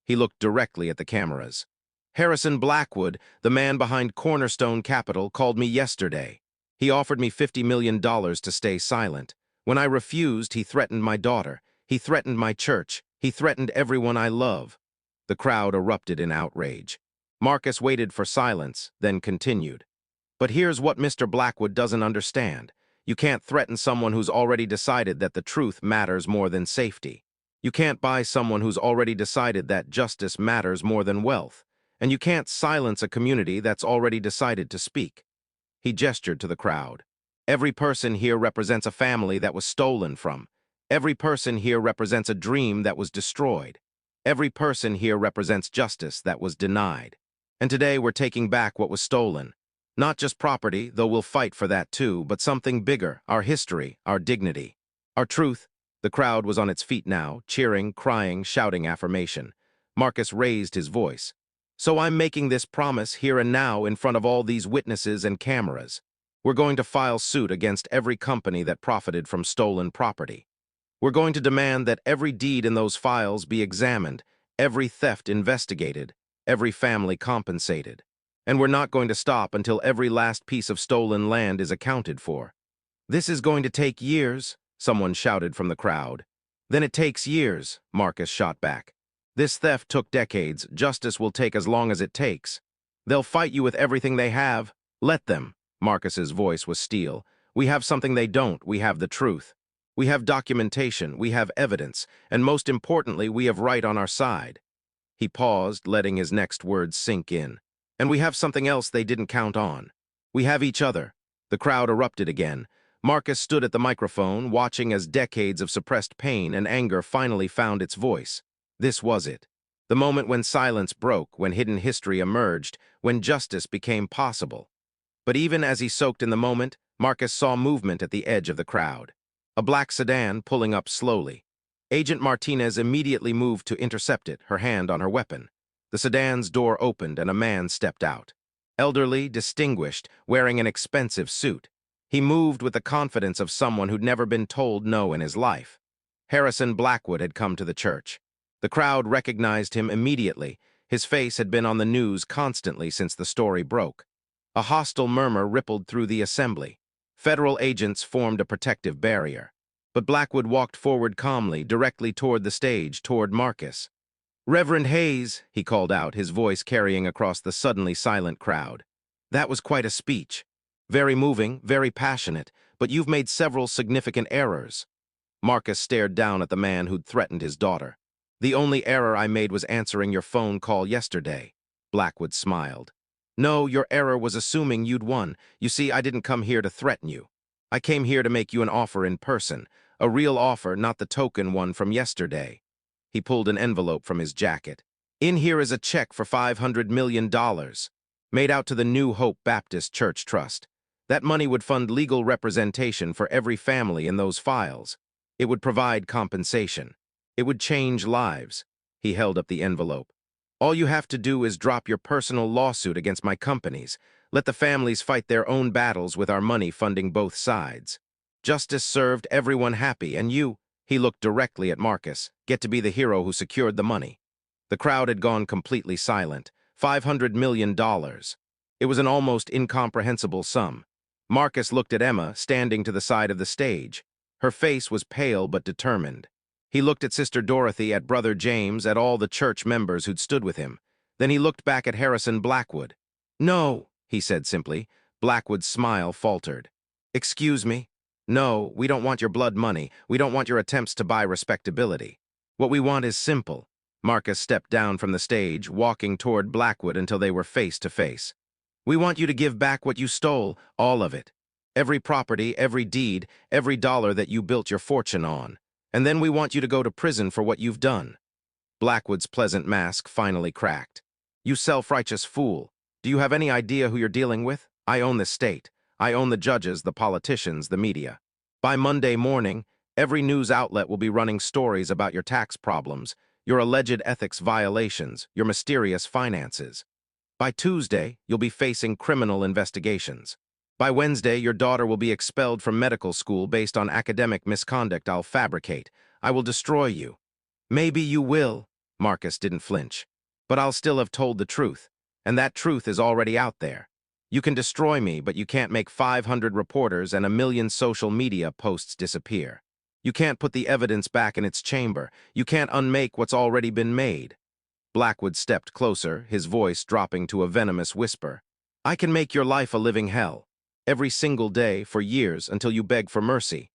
C: He looked directly at the cameras. Harrison Blackwood, the man behind Cornerstone Capital, called me yesterday. He offered me $50 million to stay silent. When I refused, he threatened my daughter. He threatened my church. He threatened everyone I love. The crowd erupted in outrage. Marcus waited for silence, then continued. But here's what Mr. Blackwood doesn't understand. You can't threaten someone who's already decided that the truth matters more than safety. You can't buy someone who's already decided that justice matters more than wealth. And you can't silence a community that's already decided to speak. He gestured to the crowd. Every person here represents a family that was stolen from. Every person here represents a dream that was destroyed. Every person here represents justice that was denied. And today we're taking back what was stolen. Not just property, though we'll fight for that too, but something bigger, our history, our dignity, our truth. The crowd was on its feet now, cheering, crying, shouting affirmation. Marcus raised his voice. So I'm making this promise here and now in front of all these witnesses and cameras. We're going to file suit against every company that profited from stolen property. We're going to demand that every deed in those files be examined, every theft investigated, every family compensated. And we're not going to stop until every last piece of stolen land is accounted for. This is going to take years, someone shouted from the crowd. Then it takes years, Marcus shot back. This theft took decades. Justice will take as long as it takes. They'll fight you with everything they have. Let them. Marcus's voice was steel. We have something they don't. We have the truth. We have documentation. We have evidence. And most importantly, we have right on our side. He paused, letting his next words sink in. And we have something else they didn't count on. We have each other. The crowd erupted again. Marcus stood at the microphone, watching as decades of suppressed pain and anger finally found its voice. This was it. The moment when silence broke, when hidden history emerged, when justice became possible. But even as he soaked in the moment, Marcus saw movement at the edge of the crowd. A black sedan pulling up slowly. Agent Martinez immediately moved to intercept it, her hand on her weapon. The sedan's door opened and a man stepped out. Elderly, distinguished, wearing an expensive suit. He moved with the confidence of someone who'd never been told no in his life. Harrison Blackwood had come to the church. The crowd recognized him immediately. His face had been on the news constantly since the story broke. A hostile murmur rippled through the assembly. Federal agents formed a protective barrier. But Blackwood walked forward calmly, directly toward the stage, toward Marcus. "Reverend Hayes," he called out, his voice carrying across the suddenly silent crowd. "That was quite a speech. Very moving, very passionate, but you've made several significant errors." Marcus stared down at the man who'd threatened his daughter. "The only error I made was answering your phone call yesterday." Blackwood smiled. "No, your error was assuming you'd won. You see, I didn't come here to threaten you. I came here to make you an offer in person, a real offer, not the token one from yesterday." He pulled an envelope from his jacket. "In here is a check for $500 million. made out to the New Hope Baptist Church Trust. That money would fund legal representation for every family in those files. It would provide compensation. It would change lives. He held up the envelope. All you have to do is drop your personal lawsuit against my companies. Let the families fight their own battles with our money funding both sides. Justice served, everyone happy, and you, he looked directly at Marcus, get to be the hero who secured the money. The crowd had gone completely silent. $500 million. It was an almost incomprehensible sum. Marcus looked at Emma, standing to the side of the stage. Her face was pale but determined. He looked at Sister Dorothy, at Brother James, at all the church members who'd stood with him. Then he looked back at Harrison Blackwood. "No," he said simply. Blackwood's smile faltered. "Excuse me? No, we don't want your blood money. We don't want your attempts to buy respectability. What we want is simple." Marcus stepped down from the stage, walking toward Blackwood until they were face to face. "We want you to give back what you stole, all of it. Every property, every deed, every dollar that you built your fortune on. And then we want you to go to prison for what you've done." Blackwood's pleasant mask finally cracked. "You self-righteous fool. Do you have any idea who you're dealing with? I own the state. I own the judges, the politicians, the media. By Monday morning, every news outlet will be running stories about your tax problems, your alleged ethics violations, your mysterious finances. By Tuesday, you'll be facing criminal investigations. By Wednesday, your daughter will be expelled from medical school based on academic misconduct I'll fabricate. I will destroy you." "Maybe you will." Marcus didn't flinch. "But I'll still have told the truth, and that truth is already out there. You can destroy me, but you can't make 500 reporters and 1 million social media posts disappear. You can't put the evidence back in its chamber. You can't unmake what's already been made." Blackwood stepped closer, his voice dropping to a venomous whisper. "I can make your life a living hell. Every single day, for years, until you beg for mercy.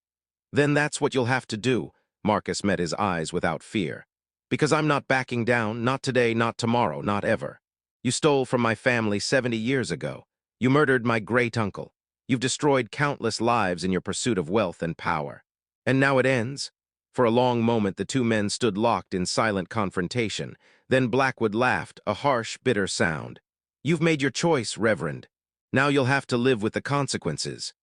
C: Then that's what you'll have to do." Marcus met his eyes without fear. "Because I'm not backing down, not today, not tomorrow, not ever. You stole from my family 70 years ago. You murdered my great-uncle. You've destroyed countless lives in your pursuit of wealth and power. And now it ends." For a long moment, the two men stood locked in silent confrontation. Then Blackwood laughed, a harsh, bitter sound. "You've made your choice, Reverend. Now you'll have to live with the consequences."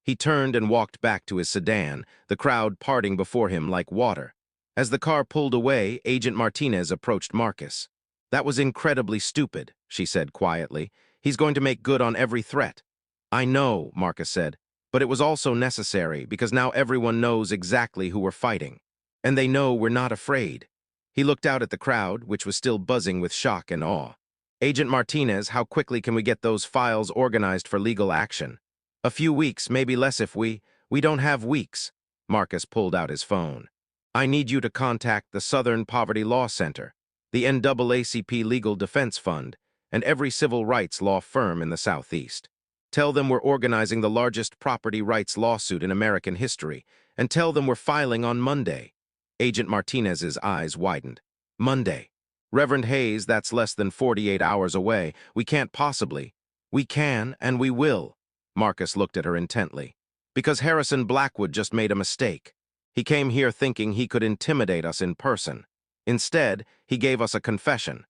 C: He turned and walked back to his sedan, the crowd parting before him like water. As the car pulled away, Agent Martinez approached Marcus. "That was incredibly stupid," she said quietly. "He's going to make good on every threat." "I know," Marcus said, "but it was also necessary because now everyone knows exactly who we're fighting. And they know we're not afraid." He looked out at the crowd, which was still buzzing with shock and awe. "Agent Martinez, how quickly can we get those files organized for legal action?" "A few weeks, maybe less if we don't have weeks." Marcus pulled out his phone. "I need you to contact the Southern Poverty Law Center, the NAACP Legal Defense Fund, and every civil rights law firm in the Southeast. Tell them we're organizing the largest property rights lawsuit in American history, and tell them we're filing on Monday." Agent Martinez's eyes widened. "Monday. Reverend Hayes, that's less than 48 hours away. We can't possibly." "We can, and we will." Marcus looked at her intently. "Because Harrison Blackwood just made a mistake. He came here thinking he could intimidate us in person. Instead, he gave us a confession.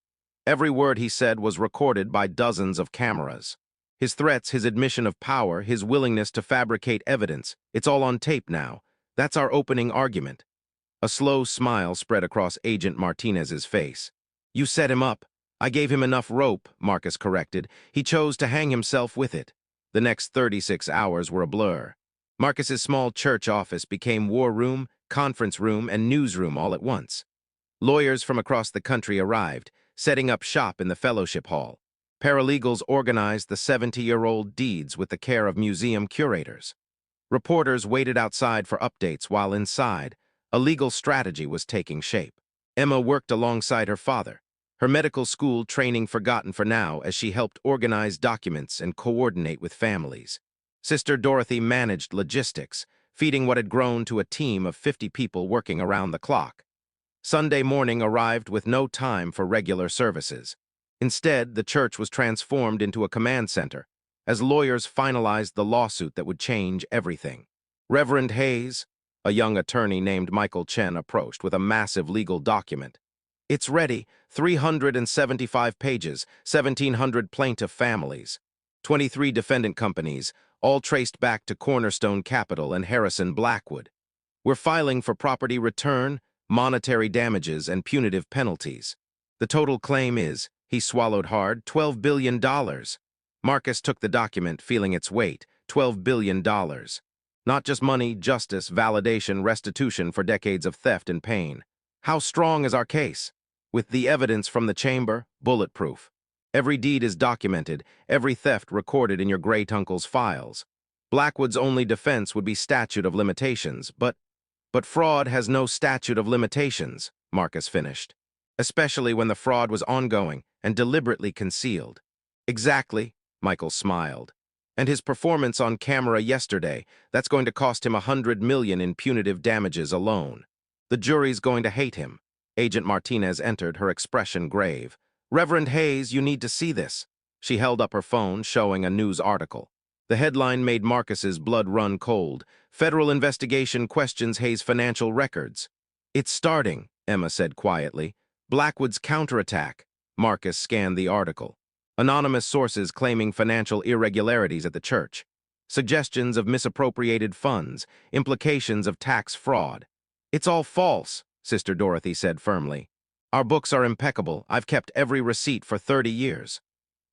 C: Every word he said was recorded by dozens of cameras. His threats, his admission of power, his willingness to fabricate evidence, it's all on tape now. That's our opening argument." A slow smile spread across Agent Martinez's face. "You set him up. I gave him enough rope," Marcus corrected. "He chose to hang himself with it." The next 36 hours were a blur. Marcus's small church office became war room, conference room, and newsroom all at once. Lawyers from across the country arrived, setting up shop in the fellowship hall. Paralegals organized the 70-year-old deeds with the care of museum curators. Reporters waited outside for updates while inside, a legal strategy was taking shape. Emma worked alongside her father, her medical school training forgotten for now as she helped organize documents and coordinate with families. Sister Dorothy managed logistics, feeding what had grown to a team of 50 people working around the clock. Sunday morning arrived with no time for regular services. Instead, the church was transformed into a command center as lawyers finalized the lawsuit that would change everything. Reverend Hayes, a young attorney named Michael Chen, approached with a massive legal document. It's ready, 375 pages, 1,700 plaintiff families, 23 defendant companies, all traced back to Cornerstone Capital and Harrison Blackwood. We're filing for property return, monetary damages, and punitive penalties. The total claim is, he swallowed hard, $12 billion. Marcus took the document, feeling its weight, $12 billion. Not just money, justice, validation, restitution for decades of theft and pain. How strong is our case? With the evidence from the chamber, bulletproof. Every deed is documented, every theft recorded in your great uncle's files. Blackwood's only defense would be statute of limitations, but fraud has no statute of limitations, Marcus finished. Especially when the fraud was ongoing and deliberately concealed. Exactly, Michael smiled. And his performance on camera yesterday, that's going to cost him $100 million in punitive damages alone. The jury's going to hate him. Agent Martinez entered, her expression grave. Reverend Hayes, you need to see this. She held up her phone, showing a news article. The headline made Marcus's blood run cold. Federal investigation questions Hayes' financial records. It's starting, Emma said quietly. Blackwood's counterattack. Marcus scanned the article. Anonymous sources claiming financial irregularities at the church. Suggestions of misappropriated funds. Implications of tax fraud. It's all false, Sister Dorothy said firmly. Our books are impeccable. I've kept every receipt for 30 years.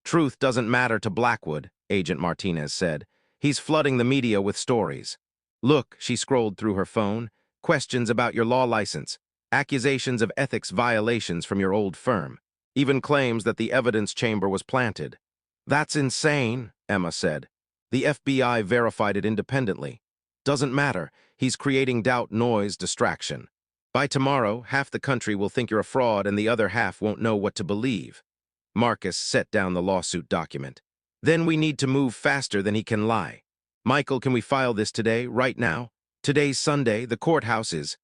C: Truth doesn't matter to Blackwood, Agent Martinez said. He's flooding the media with stories. Look, she scrolled through her phone. Questions about your law license. Accusations of ethics violations from your old firm. Even claims that the evidence chamber was planted. That's insane, Emma said. The FBI verified it independently. Doesn't matter. He's creating doubt, noise, distraction. By tomorrow, half the country will think you're a fraud and the other half won't know what to believe. Marcus set down the lawsuit document. Then we need to move faster than he can lie. Michael, can we file this today, right now? Today's Sunday, the courthouse is...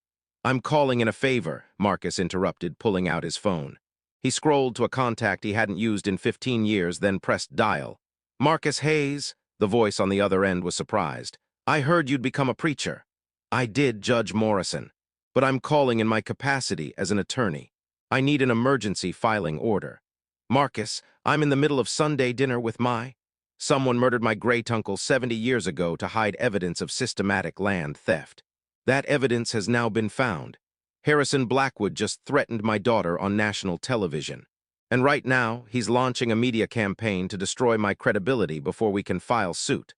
C: I'm calling in a favor, Marcus interrupted, pulling out his phone. He scrolled to a contact he hadn't used in 15 years, then pressed dial. Marcus Hayes, the voice on the other end was surprised. I heard you'd become a preacher. I did, Judge Morrison. But I'm calling in my capacity as an attorney. I need an emergency filing order. Marcus, I'm in the middle of Sunday dinner with my... Someone murdered my great-uncle 70 years ago to hide evidence of systematic land theft. That evidence has now been found. Harrison Blackwood just threatened my daughter on national television. And right now, he's launching a media campaign to destroy my credibility before we can file suit.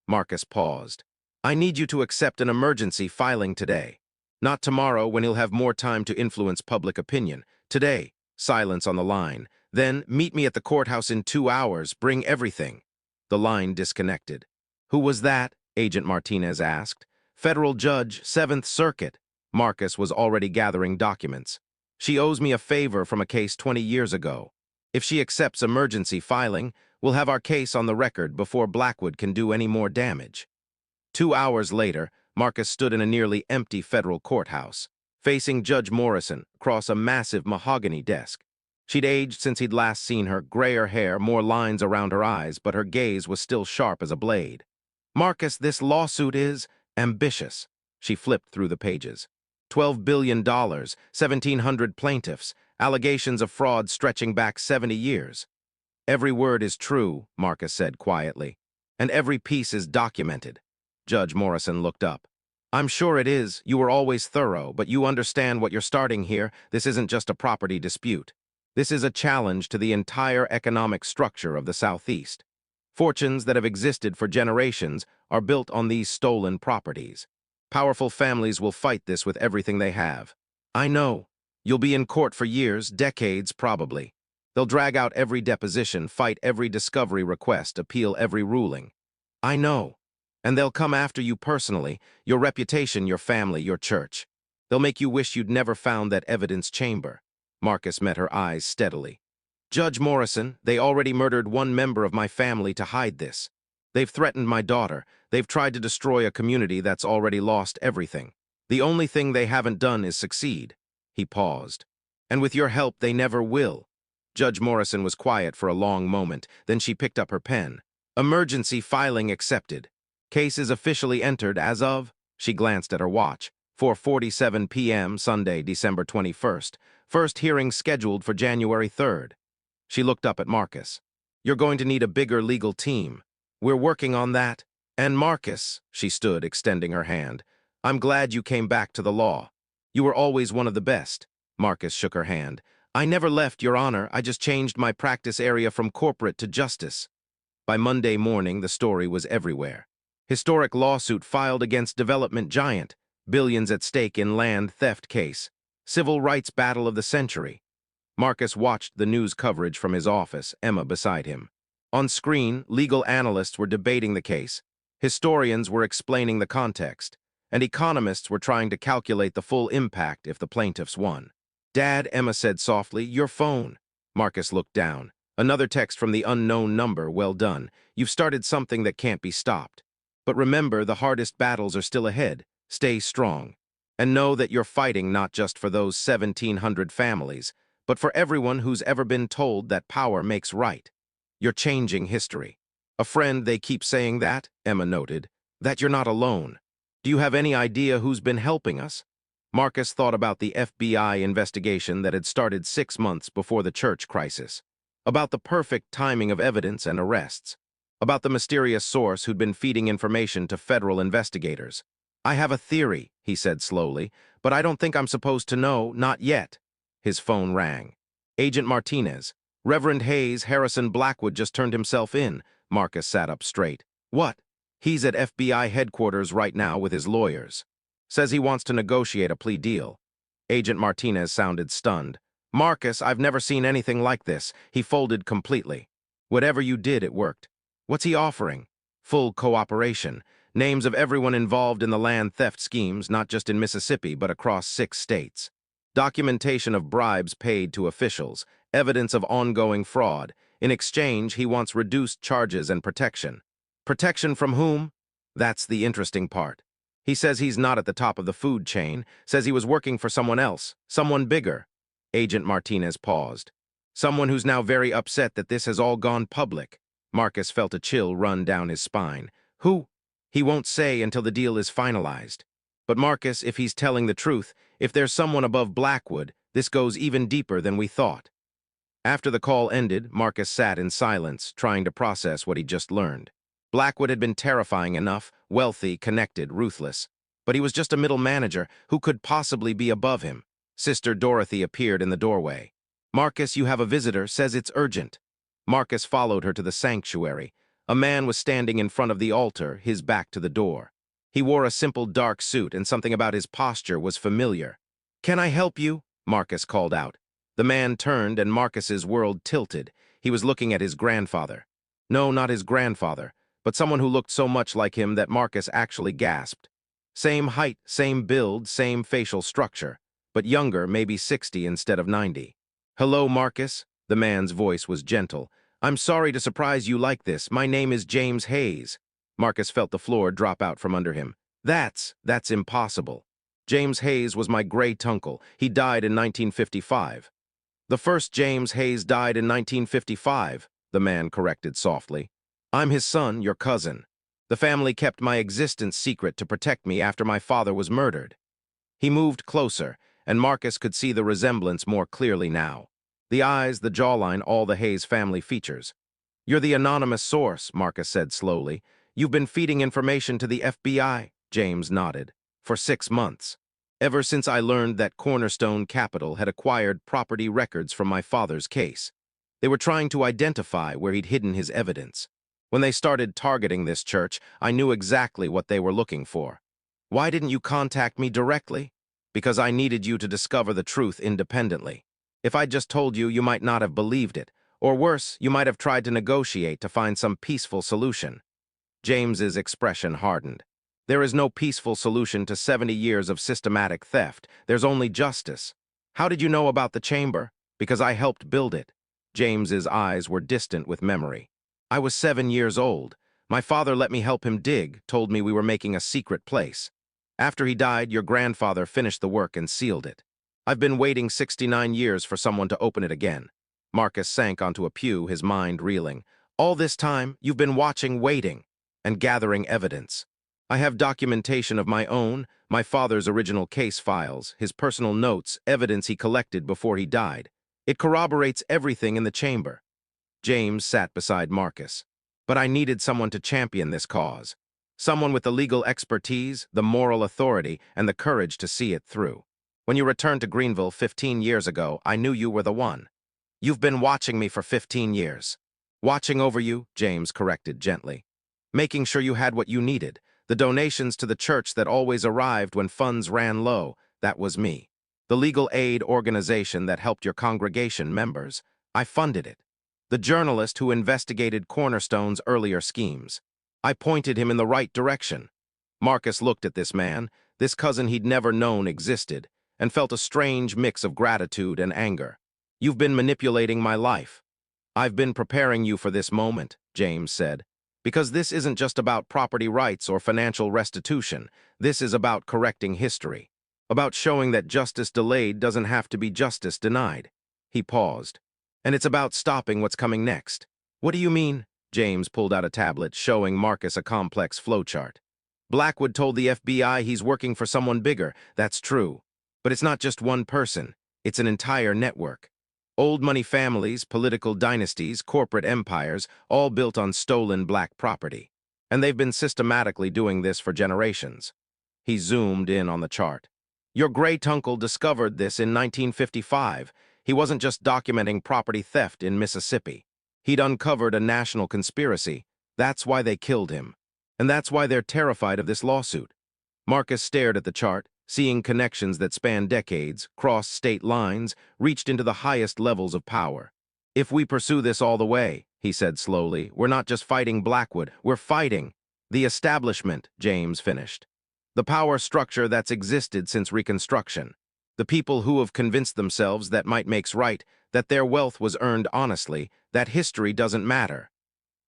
C: Marcus paused. I need you to accept an emergency filing today. Not tomorrow, when he'll have more time to influence public opinion. Today, silence on the line. Then, meet me at the courthouse in 2 hours. Bring everything. The line disconnected. Who was that? Agent Martinez asked. Federal Judge, 7th Circuit. Marcus was already gathering documents. She owes me a favor from a case 20 years ago. If she accepts emergency filing, we'll have our case on the record before Blackwood can do any more damage. 2 hours later, Marcus stood in a nearly empty federal courthouse, facing Judge Morrison across a massive mahogany desk. She'd aged since he'd last seen her, grayer hair, more lines around her eyes, but her gaze was still sharp as a blade. Marcus, this lawsuit is ambitious. She flipped through the pages. $12 billion, 1,700 plaintiffs, allegations of fraud stretching back 70 years. Every word is true, Marcus said quietly, and every piece is documented. Judge Morrison looked up. I'm sure it is. You were always thorough, but you understand what you're starting here. This isn't just a property dispute. This is a challenge to the entire economic structure of the Southeast. Fortunes that have existed for generations are built on these stolen properties. Powerful families will fight this with everything they have. I know. You'll be in court for years, decades probably. They'll drag out every deposition, fight every discovery request, appeal every ruling. I know. And they'll come after you personally, your reputation, your family, your church. They'll make you wish you'd never found that evidence chamber. Marcus met her eyes steadily. Judge Morrison, they already murdered one member of my family to hide this. They've threatened my daughter. They've tried to destroy a community that's already lost everything. The only thing they haven't done is succeed. He paused. And with your help, they never will. Judge Morrison was quiet for a long moment, then she picked up her pen. Emergency filing accepted. Case is officially entered as of, she glanced at her watch, 4:47 p.m. Sunday, December 21st. First hearing scheduled for January 3rd. She looked up at Marcus. You're going to need a bigger legal team. We're working on that. And Marcus, she stood, extending her hand, I'm glad you came back to the law. You were always one of the best. Marcus shook her hand. I never left, Your Honor. I just changed my practice area from corporate to justice. By Monday morning, the story was everywhere. Historic lawsuit filed against development giant. Billions at stake in land theft case. Civil rights battle of the century. Marcus watched the news coverage from his office, Emma beside him. On screen, legal analysts were debating the case. Historians were explaining the context. And economists were trying to calculate the full impact if the plaintiffs won. Dad, Emma said softly, your phone. Marcus looked down. Another text from the unknown number, well done. You've started something that can't be stopped. But remember, the hardest battles are still ahead. Stay strong. And know that you're fighting not just for those 1,700 families, but for everyone who's ever been told that power makes right. You're changing history. A friend, they keep saying that, Emma noted, that you're not alone. Do you have any idea who's been helping us? Marcus thought about the FBI investigation that had started 6 months before the church crisis, about the perfect timing of evidence and arrests, about the mysterious source who'd been feeding information to federal investigators. I have a theory, he said slowly, but I don't think I'm supposed to know, not yet. His phone rang. Agent Martinez. Reverend Hayes, Harrison Blackwood just turned himself in. Marcus sat up straight. What? He's at FBI headquarters right now with his lawyers. Says he wants to negotiate a plea deal. Agent Martinez sounded stunned. Marcus, I've never seen anything like this. He folded completely. Whatever you did, it worked. What's he offering? Full cooperation. Names of everyone involved in the land theft schemes, not just in Mississippi, but across 6 states. Documentation of bribes paid to officials. Evidence of ongoing fraud. In exchange, he wants reduced charges and protection. Protection from whom? That's the interesting part. He says he's not at the top of the food chain, says he was working for someone else, someone bigger. Agent Martinez paused. Someone who's now very upset that this has all gone public. Marcus felt a chill run down his spine. Who? He won't say until the deal is finalized. But Marcus, if he's telling the truth, if there's someone above Blackwood, this goes even deeper than we thought. After the call ended, Marcus sat in silence, trying to process what he'd just learned. Blackwood had been terrifying enough, wealthy, connected, ruthless. But he was just a middle manager. Who could possibly be above him? Sister Dorothy appeared in the doorway. Marcus, you have a visitor, says it's urgent. Marcus followed her to the sanctuary. A man was standing in front of the altar, his back to the door. He wore a simple dark suit, and something about his posture was familiar. Can I help you? Marcus called out. The man turned, and Marcus's world tilted. He was looking at his grandfather. No, not his grandfather, but someone who looked so much like him that Marcus actually gasped. Same height, same build, same facial structure, but younger, maybe 60 instead of 90. Hello, Marcus. The man's voice was gentle. I'm sorry to surprise you like this. My name is James Hayes. Marcus felt the floor drop out from under him. That's impossible. James Hayes was my great-uncle. He died in 1955. The first James Hayes died in 1955, the man corrected softly. I'm his son, your cousin. The family kept my existence secret to protect me after my father was murdered. He moved closer, and Marcus could see the resemblance more clearly now. The eyes, the jawline, all the Hayes family features. You're the anonymous source, Marcus said slowly. You've been feeding information to the FBI, James nodded, for 6 months. Ever since I learned that Cornerstone Capital had acquired property records from my father's case. They were trying to identify where he'd hidden his evidence. When they started targeting this church, I knew exactly what they were looking for. Why didn't you contact me directly? Because I needed you to discover the truth independently. If I'd just told you, you might not have believed it. Or worse, you might have tried to negotiate to find some peaceful solution. James's expression hardened. There is no peaceful solution to 70 years of systematic theft. There's only justice. How did you know about the chamber? Because I helped build it. James's eyes were distant with memory. I was 7 years old. My father let me help him dig, told me we were making a secret place. After he died, your grandfather finished the work and sealed it. I've been waiting 69 years for someone to open it again. Marcus sank onto a pew, his mind reeling. All this time, you've been watching, waiting, and gathering evidence. I have documentation of my own, my father's original case files, his personal notes, evidence he collected before he died. It corroborates everything in the chamber. James sat beside Marcus. But I needed someone to champion this cause. Someone with the legal expertise, the moral authority, and the courage to see it through. When you returned to Greenville 15 years ago, I knew you were the one. You've been watching me for 15 years. Watching over you, James corrected gently. Making sure you had what you needed. The donations to the church that always arrived when funds ran low, that was me. The legal aid organization that helped your congregation members, I funded it. The journalist who investigated Cornerstone's earlier schemes, I pointed him in the right direction. Marcus looked at this man, this cousin he'd never known existed, and felt a strange mix of gratitude and anger. You've been manipulating my life. I've been preparing you for this moment, James said. Because this isn't just about property rights or financial restitution. This is about correcting history. About showing that justice delayed doesn't have to be justice denied. He paused. And it's about stopping what's coming next. What do you mean? James pulled out a tablet, showing Marcus a complex flowchart. Blackwood told the FBI he's working for someone bigger. That's true. But it's not just one person. It's an entire network. Old money families, political dynasties, corporate empires, all built on stolen black property. And they've been systematically doing this for generations. He zoomed in on the chart. Your great-uncle discovered this in 1955. He wasn't just documenting property theft in Mississippi. He'd uncovered a national conspiracy. That's why they killed him. And that's why they're terrified of this lawsuit. Marcus stared at the chart, seeing connections that spanned decades, crossed state lines, reached into the highest levels of power. If we pursue this all the way, he said slowly, we're not just fighting Blackwood, we're fighting the establishment, James finished. The power structure that's existed since Reconstruction. The people who have convinced themselves that might makes right, that their wealth was earned honestly, that history doesn't matter.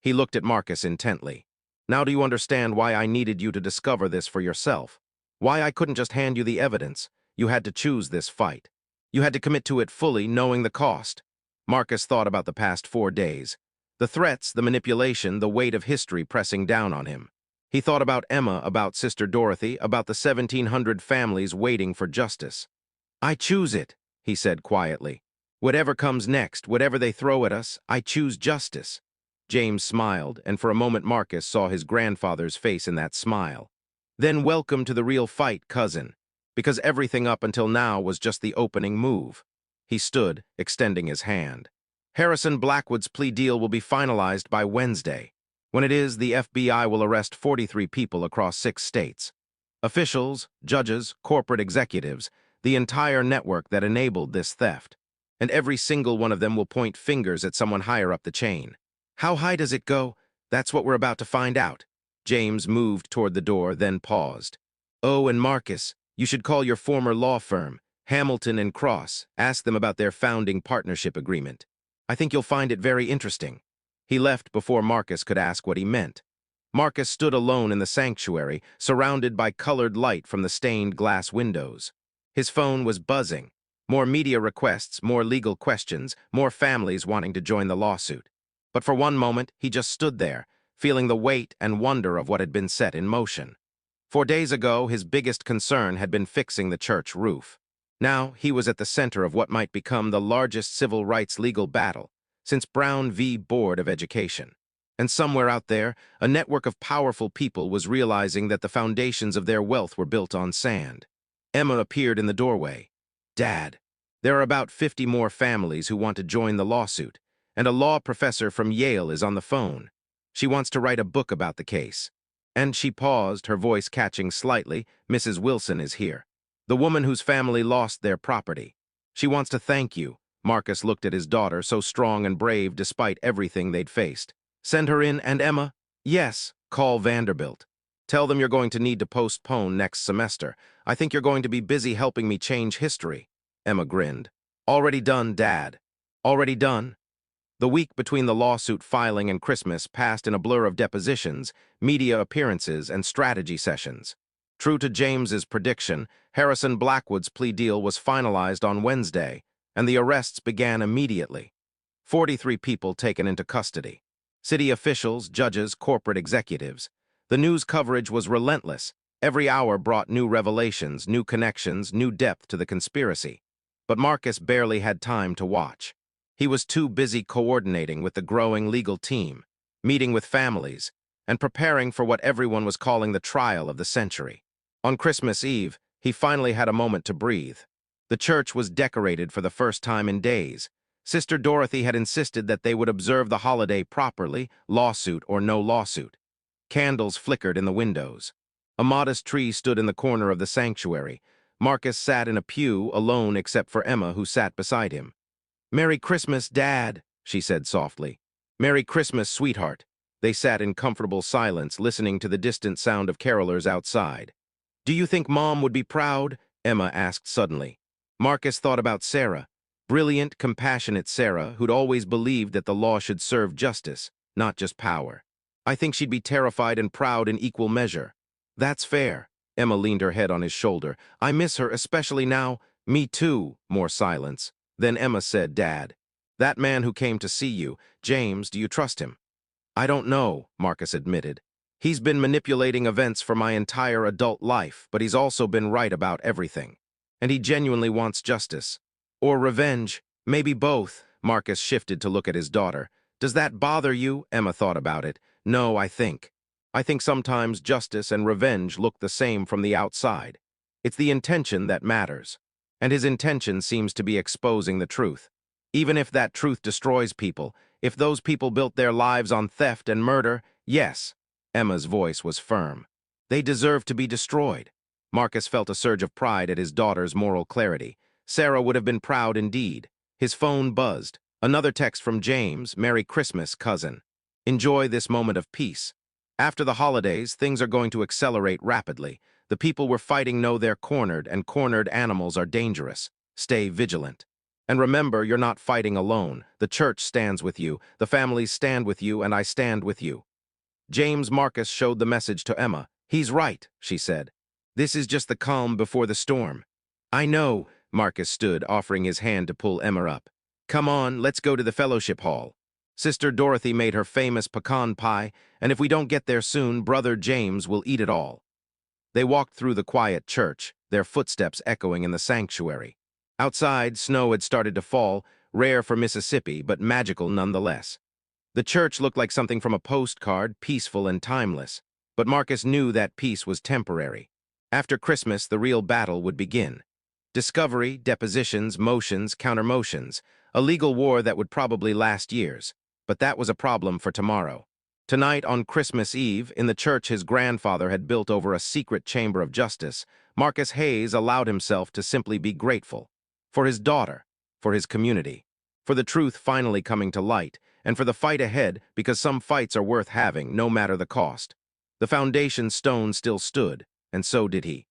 C: He looked at Marcus intently. Now do you understand why I needed you to discover this for yourself? Why I couldn't just hand you the evidence? You had to choose this fight. You had to commit to it fully, knowing the cost. Marcus thought about the past 4 days. The threats, the manipulation, the weight of history pressing down on him. He thought about Emma, about Sister Dorothy, about the 1,700 families waiting for justice. I choose it, he said quietly. Whatever comes next, whatever they throw at us, I choose justice. James smiled, and for a moment Marcus saw his grandfather's face in that smile. Then welcome to the real fight, cousin, because everything up until now was just the opening move. He stood, extending his hand. Harrison Blackwood's plea deal will be finalized by Wednesday. When it is, the FBI will arrest 43 people across 6 states. Officials, judges, corporate executives, the entire network that enabled this theft. And every single one of them will point fingers at someone higher up the chain. How high does it go? That's what we're about to find out. James moved toward the door, then paused. Oh, and Marcus, you should call your former law firm, Hamilton and Cross. Ask them about their founding partnership agreement. I think you'll find it very interesting. He left before Marcus could ask what he meant. Marcus stood alone in the sanctuary, surrounded by colored light from the stained glass windows. His phone was buzzing. More media requests, more legal questions, more families wanting to join the lawsuit. But for one moment, he just stood there, feeling the weight and wonder of what had been set in motion. 4 days ago, his biggest concern had been fixing the church roof. Now, he was at the center of what might become the largest civil rights legal battle since Brown v. Board of Education. And somewhere out there, a network of powerful people was realizing that the foundations of their wealth were built on sand. Emma appeared in the doorway. Dad, there are about 50 more families who want to join the lawsuit, and a law professor from Yale is on the phone. She wants to write a book about the case. And she paused, her voice catching slightly. Mrs. Wilson is here. The woman whose family lost their property. She wants to thank you. Marcus looked at his daughter, so strong and brave despite everything they'd faced. Send her in, and Emma? Yes, call Vanderbilt. Tell them you're going to need to postpone next semester. I think you're going to be busy helping me change history. Emma grinned. Already done, Dad. Already done? The week between the lawsuit filing and Christmas passed in a blur of depositions, media appearances, and strategy sessions. True to James's prediction, Harrison Blackwood's plea deal was finalized on Wednesday, and the arrests began immediately. 43 people taken into custody. City officials, judges, corporate executives. The news coverage was relentless. Every hour brought new revelations, new connections, new depth to the conspiracy. But Marcus barely had time to watch. He was too busy coordinating with the growing legal team, meeting with families, and preparing for what everyone was calling the trial of the century. On Christmas Eve, he finally had a moment to breathe. The church was decorated for the first time in days. Sister Dorothy had insisted that they would observe the holiday properly, lawsuit or no lawsuit. Candles flickered in the windows. A modest tree stood in the corner of the sanctuary. Marcus sat in a pew, alone except for Emma, who sat beside him. "Merry Christmas, Dad," she said softly. "Merry Christmas, sweetheart." They sat in comfortable silence, listening to the distant sound of carolers outside. "Do you think Mom would be proud?" Emma asked suddenly. Marcus thought about Sarah. Brilliant, compassionate Sarah, who'd always believed that the law should serve justice, not just power. "I think she'd be terrified and proud in equal measure." "That's fair." Emma leaned her head on his shoulder. "I miss her, especially now." "Me too." More silence. Then Emma said, "Dad, that man who came to see you, James, do you trust him?" "I don't know," Marcus admitted. "He's been manipulating events for my entire adult life, but he's also been right about everything. And he genuinely wants justice. Or revenge. Maybe both." Marcus shifted to look at his daughter. "Does that bother you?" Emma thought about it. "No, I think sometimes justice and revenge look the same from the outside. It's the intention that matters. And his intention seems to be exposing the truth. Even if that truth destroys people, if those people built their lives on theft and murder, yes." Emma's voice was firm. "They deserve to be destroyed." Marcus felt a surge of pride at his daughter's moral clarity. Sarah would have been proud indeed. His phone buzzed. Another text from James. "Merry Christmas, cousin. Enjoy this moment of peace. After the holidays, things are going to accelerate rapidly. The people we're fighting know they're cornered, and cornered animals are dangerous. Stay vigilant. And remember, you're not fighting alone. The church stands with you, the families stand with you, and I stand with you." James Marcus showed the message to Emma. "He's right," she said. "This is just the calm before the storm." "I know." Marcus stood, offering his hand to pull Emma up. "Come on, let's go to the fellowship hall. Sister Dorothy made her famous pecan pie, and if we don't get there soon, Brother James will eat it all." They walked through the quiet church, their footsteps echoing in the sanctuary. Outside, snow had started to fall, rare for Mississippi, but magical nonetheless. The church looked like something from a postcard, peaceful and timeless. But Marcus knew that peace was temporary. After Christmas, the real battle would begin. Discovery, depositions, motions, countermotions, a legal war that would probably last years. But that was a problem for tomorrow. Tonight, on Christmas Eve, in the church his grandfather had built over a secret chamber of justice, Marcus Hayes allowed himself to simply be grateful. For his daughter, for his community, for the truth finally coming to light, and for the fight ahead, because some fights are worth having, no matter the cost. The foundation stone still stood, and so did he.